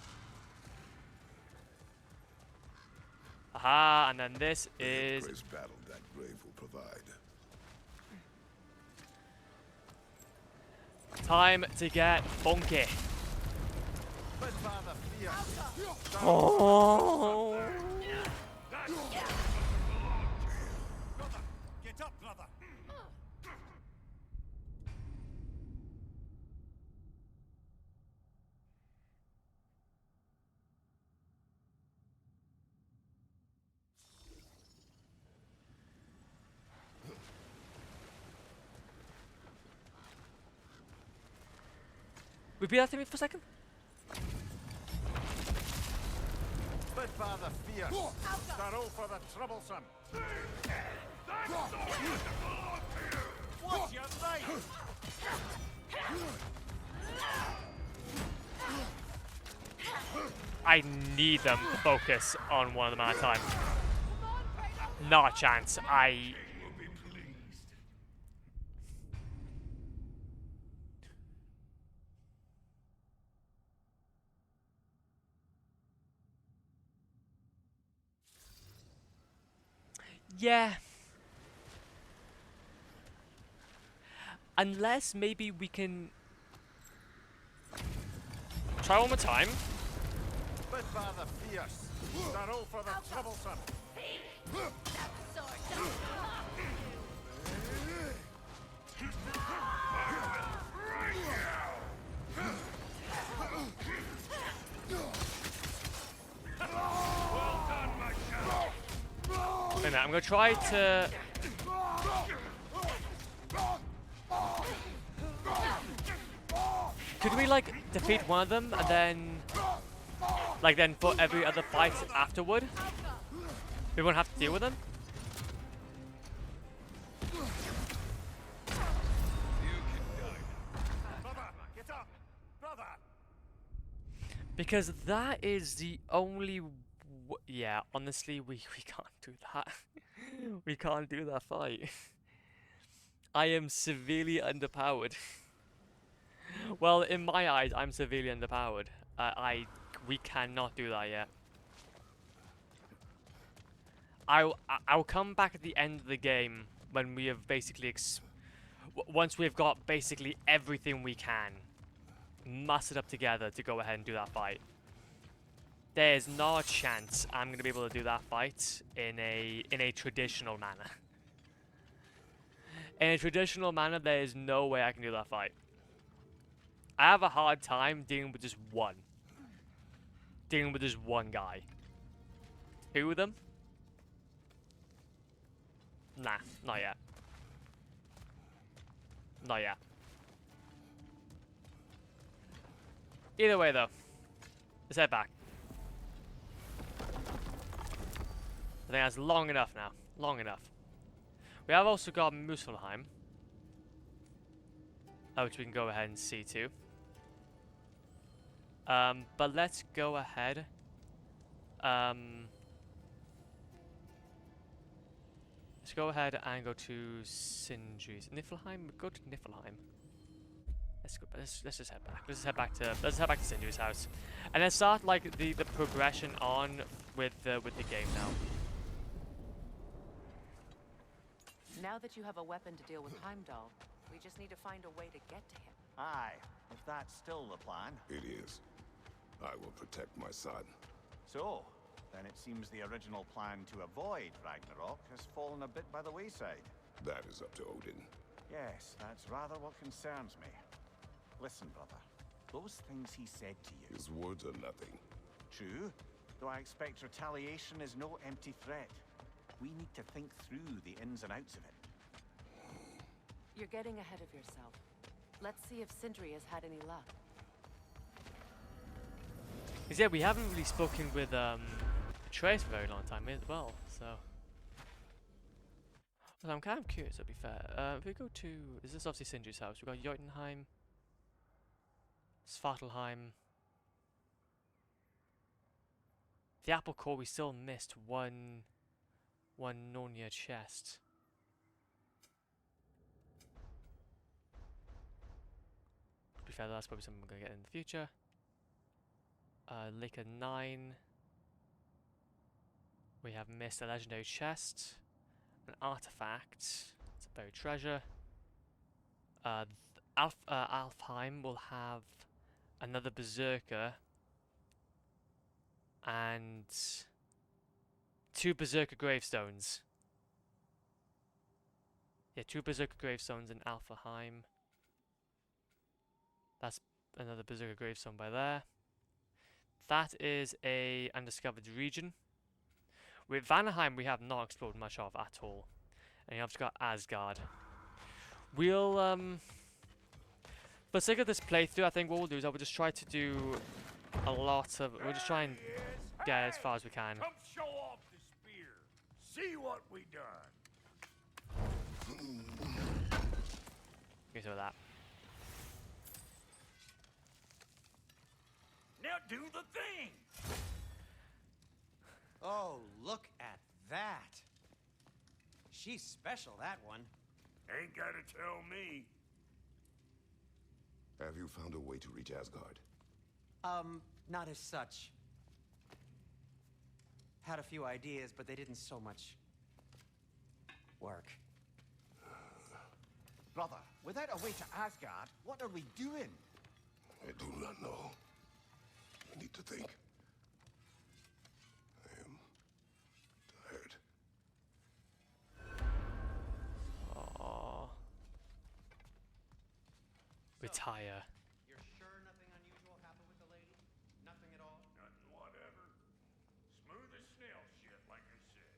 Aha, and then this is... The battle that grave will provide. Time to get funky. But Father Fierce. Oh! Brother, get up, brother. Repeat that to me for a second. But Father Fierce. They're all for the troublesome. What's your right? I need them to focus on one of them at a time. Not a chance. Yeah. Unless maybe we can try one more time. But Father Fierce. They're all for the troublesome. Wait a minute, I'm gonna try to... Could we, like, defeat one of them and then... Like, then for every other fight afterward? We won't have to deal with them? Brother, get up. Brother. Because that is the only... Yeah, honestly, we can't do that. We can't do that fight. I am severely underpowered. Well, in my eyes, I'm severely underpowered. We cannot do that yet. I'll come back at the end of the game when we have basically once we've got basically everything we can mustered up together to go ahead and do that fight. There's no chance I'm gonna be able to do that fight in a traditional manner. In a traditional manner, there is no way I can do that fight. I have a hard time dealing with just one. Dealing with just one guy. Two of them? Nah, not yet. Not yet. Either way, though. Let's head back. I think that's long enough now. Long enough. We have also got Muspelheim, which we can go ahead and see too. But let's go ahead. Let's go ahead and go to Sindri's. Niflheim? Go to Niflheim. Let's just head back. Let's head back to Sindhu's house, and let's start like the progression on with the game now. Now that you have a weapon to deal with Heimdall, we just need to find a way to get to him. Aye, if that's still the plan. It is. I will protect my son. So, then it seems the original plan to avoid Ragnarok has fallen a bit by the wayside. That is up to Odin. Yes, that's rather what concerns me. Listen, brother. Those things he said to you. His words are nothing. True, though I expect retaliation is no empty threat. We need to think through the ins and outs of it. You're getting ahead of yourself. Let's see if Sindri has had any luck. Because yeah, we haven't really spoken with Trace for a very long time as well, so. Well, I'm kind of curious, to be fair. If we go to, is this obviously Sindri's house? We've got Jotunheim, Svartalheim. The Apple Core, we still missed one Nonya chest. To be fair, that's probably something we're going to get in the future. Lake of 9. We have missed a legendary chest, an artifact, it's a buried treasure. Alfheim will have another berserker and 2 berserker gravestones. Yeah, 2 berserker gravestones in Alfheim. That's another berserker gravestone by there. That is a undiscovered region. With Vanaheim, we have not explored much of at all. And you have got Asgard. We'll, for the sake of this playthrough, I think what we'll do is I will just try to do a lot of, we'll just try and get as far as we can. Come show off the spear. See what we done. Okay, so that. Now do the thing. Oh, look at that. She's special, that one. Ain't gotta tell me. Have you found a way to reach Asgard? Not as such. Had a few ideas, but they didn't so much work. Brother, without a way to Asgard, what are we doing? I do not know. I need to think. I am tired. Aww. Retire. You're sure nothing unusual happened with the lady? Nothing at all? Nothing whatever. Smooth as snail shit, like I said.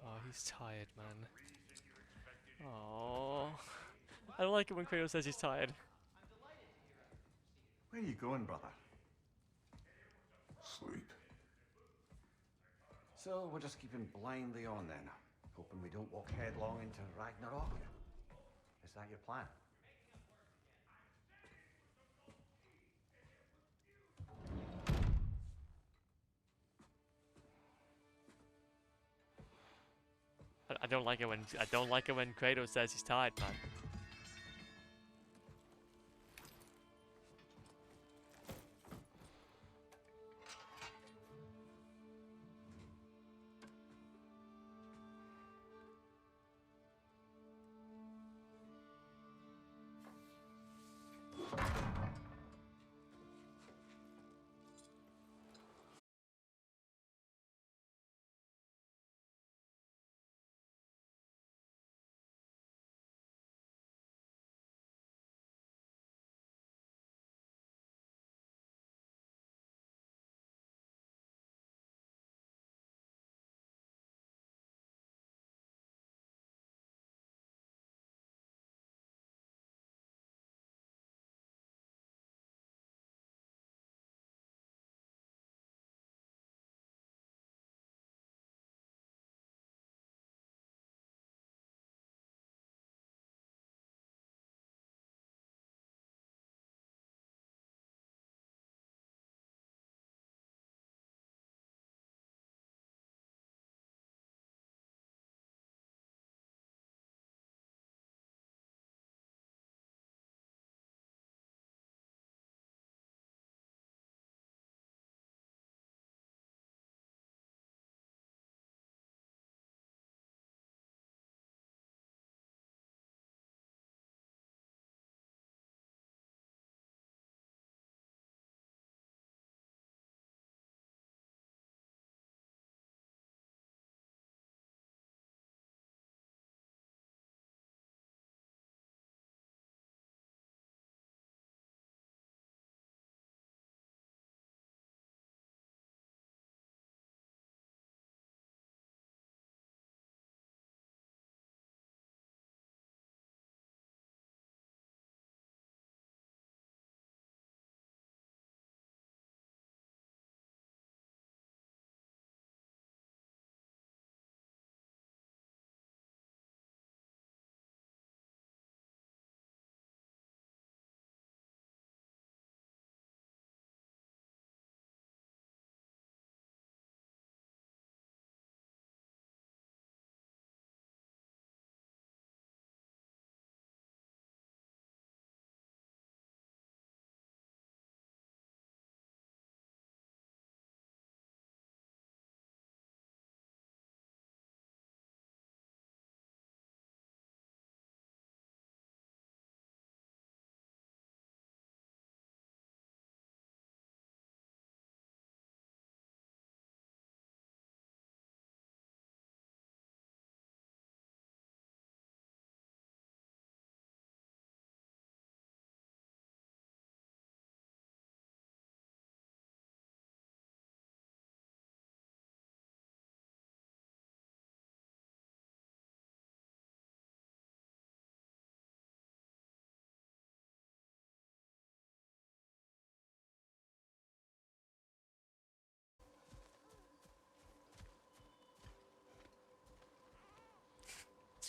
Oh, he's tired, man. Reason you expected it. Aww. I don't like it when Kratos says he's tired. Where are you going, brother? Sleep. So we're just keeping blindly on then, hoping we don't walk headlong into Ragnarok. Is that your plan? I don't like it when Kratos says he's tired, man.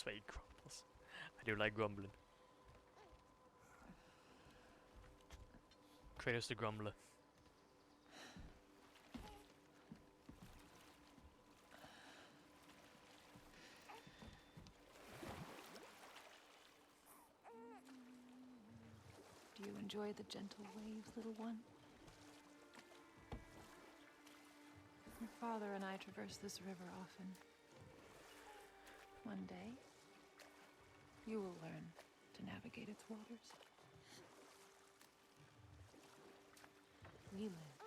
swear he grumbles. I do like grumbling. Kratos the grumbler. Do you enjoy the gentle waves, little one? Your father and I traverse this river often. One day, you will learn to navigate its waters. We live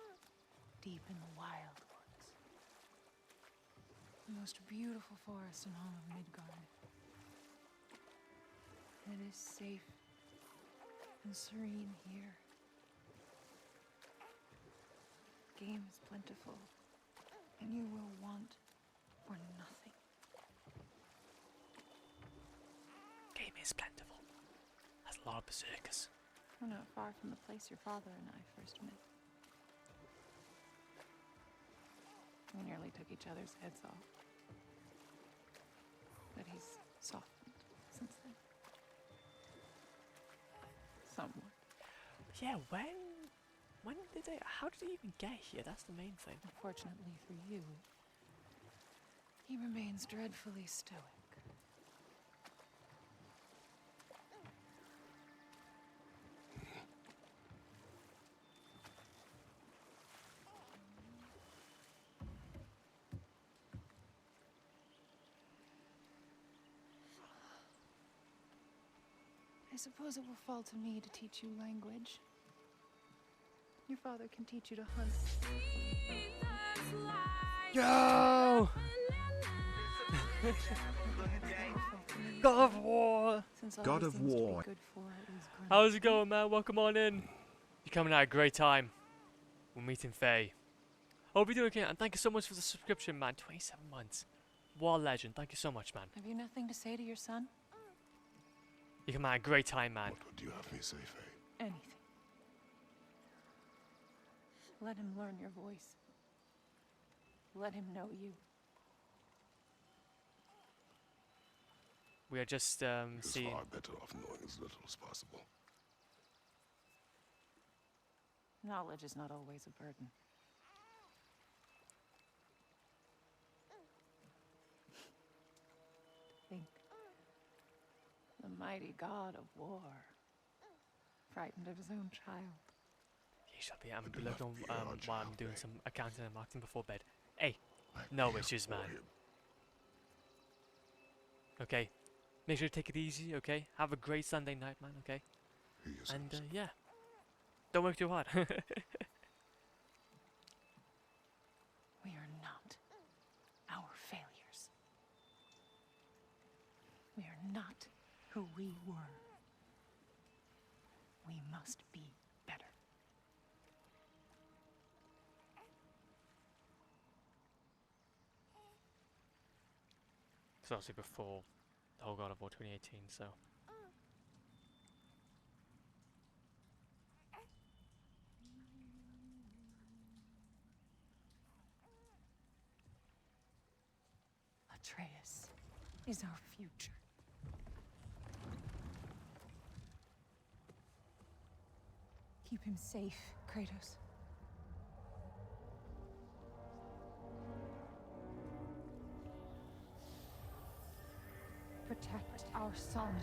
deep in the wild woods. The most beautiful forest in all of Midgard. It is safe and serene here. Game is plentiful, and you will want for nothing. Game is plentiful. Has a lot of berserkers. We're not far from the place your father and I first met. We nearly took each other's heads off. But he's softened since then. Somewhat. Yeah, when did they, how did he even get here? That's the main thing. Unfortunately for you, he remains dreadfully stoic. I suppose it will fall to me to teach you language. Your father can teach you to hunt. Yo! God of War! Since all God he of seems to be War. good for is How's it going, man? Welcome on in. You're coming at a great time. We're meeting Faye. Hope you're doing okay, and thank you so much for the subscription, man. 27 months. What a legend. Thank you so much, man. Have you nothing to say to your son? You come at a great time, man. What would you have me say, Faye? Anything. Let him learn your voice. Let him know you. We are just He's seeing. far better off knowing as little as possible. Knowledge is not always a burden. Think. The mighty god of war, frightened of his own child. You shall be. I'm But do looking not fear our while I'm child, doing Faye. some accounting and marketing before bed. Hey, I no fear wishes, for man. him. Okay, make sure to take it easy. Okay, have a great Sunday night, man. Okay, He is and innocent. yeah, don't work too hard. We are not our failures. We are not who we were. We must be better. It's obviously before the whole God of War 2018, so. Atreus is our future. Keep him safe, Kratos. Protect our son.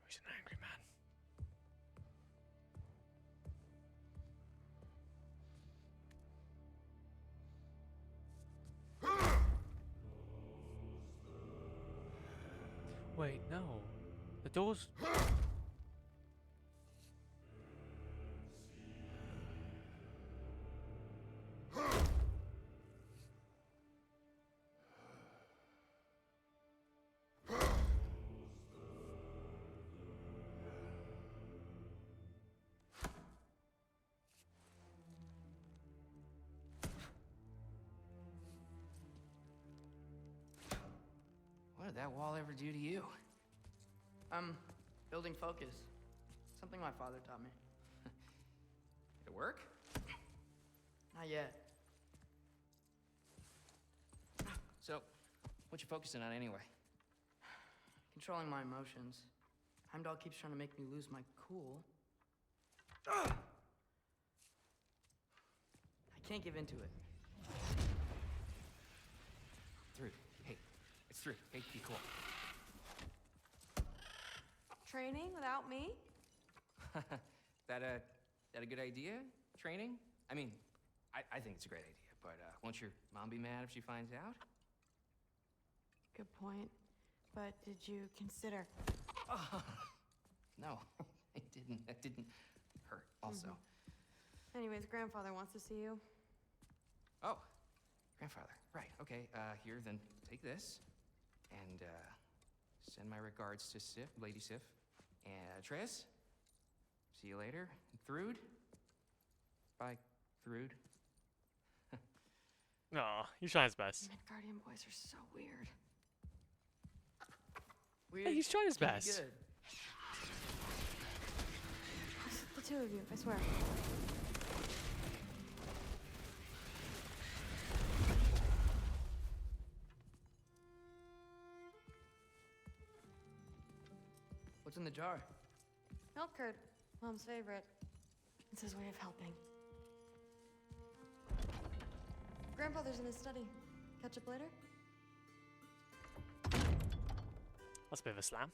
He's an angry man. Wait, no. The doors... What did that wall ever do to you? Building focus. Something my father taught me. Did it work? Not yet. So, what you focusing on anyway? Controlling my emotions. Heimdall keeps trying to make me lose my cool. I can't give into it. Through. Hey, it's through. Hey, be cool. Training without me? That a good idea? Training? I mean, I think it's a great idea, but won't your mom be mad if she finds out? Good point. But did you consider... No, it didn't. That didn't hurt, also. Anyways, grandfather wants to see you. Oh, grandfather. Right, okay. Here, then take this. And, send my regards to Sif, Lady Sif. And, Triss. See you later. Thrud. Bye, Thrud. Aw, he's trying his best. Midgardian boys are so weird. Weird. Hey, he's trying his can be best. Good. It's the two of you, I swear. What's in the jar? Milk curd, Mom's favorite. It's his way of helping. Grandfather's in his study. Catch up later? That's a bit of a slam.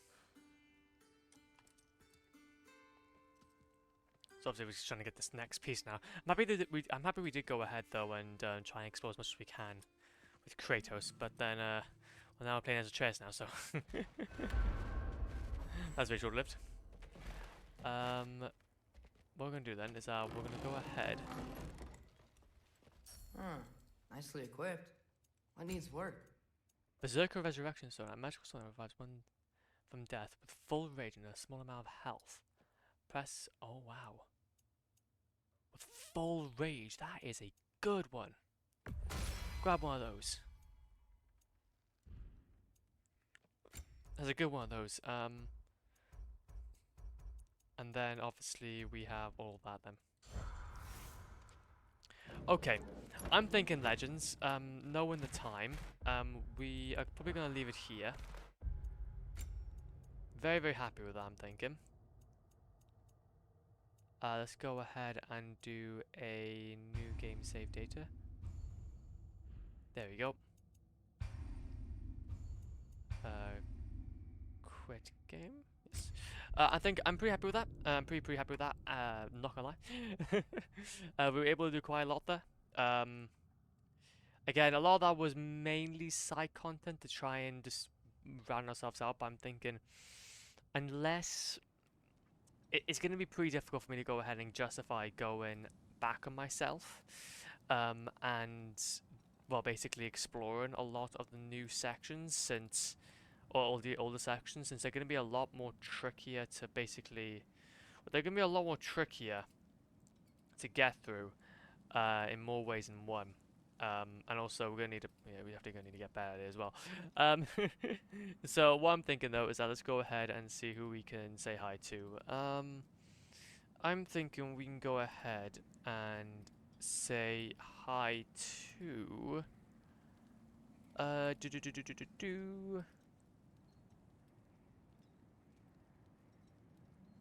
So obviously we're just trying to get this next piece now. I'm happy we did go ahead though and try and explore as much as we can with Kratos, but then well, now we're playing as a Atreus now, so that's very short-lived. What we're gonna do then is we're gonna go ahead. Nicely equipped. What needs work? Berserker Resurrection Stone, a magical stone that revives one from death with full rage and a small amount of health. Press. Oh wow. With full rage, that is a good one. Grab one of those. That's a good one of those. And then obviously we have all that then. Okay, I'm thinking Legends. Knowing the time, we are probably gonna leave it here. Very, very happy with that, I'm thinking. Let's go ahead and do a new game save data. There we go. Quit game. Yes. I think I'm pretty happy with that. I'm pretty happy with that. Not gonna lie. We were able to do quite a lot there. Again, a lot of that was mainly side content to try and just round ourselves out. But I'm thinking, unless it's going to be pretty difficult for me to go ahead and justify going back on myself, and well, basically exploring a lot of the new sections since. Or all the older sections, since they're going to be a lot more trickier to basically... They're going to be a lot more trickier to get through in more ways than one. And also, we're going to need to... Yeah, we definitely going to need to get better at it as well. So, what I'm thinking, though, is that let's go ahead and see who we can say hi to. I'm thinking we can go ahead and say hi to...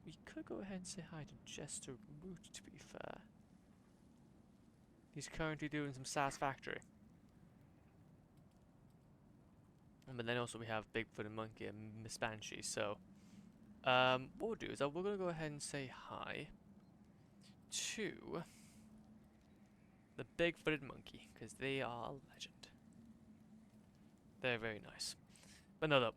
We could go ahead and say hi to Jester Root, to be fair. He's currently doing some Satisfactory. But then also we have Bigfoot and Monkey and Miss Banshee, so... what we'll do is we're going to go ahead and say hi to the Big-Footed Monkey, because they are a legend. They're very nice. But no,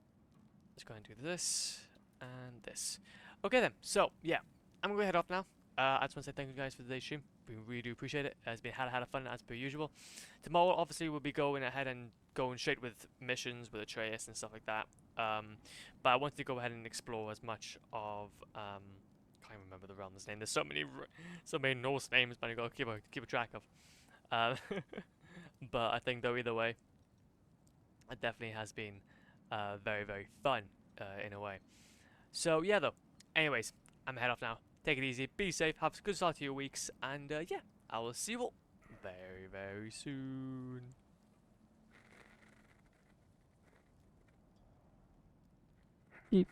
Let's go and do this and this. Okay then. So yeah, I'm gonna head off now. I just want to say thank you guys for today's stream. We really do appreciate it. It's been had of fun as per usual. Tomorrow, obviously, we'll be going ahead and going straight with missions with Atreus and stuff like that. But I wanted to go ahead and explore as much of can't remember the realm's name. There's so many Norse names, but I gotta keep a track of. But I think though either way, it definitely has been very very fun in a way. So yeah though. Anyways, I'm head off now. Take it easy, be safe, have a good start to your weeks, and yeah, I will see you all very, very soon. Beep.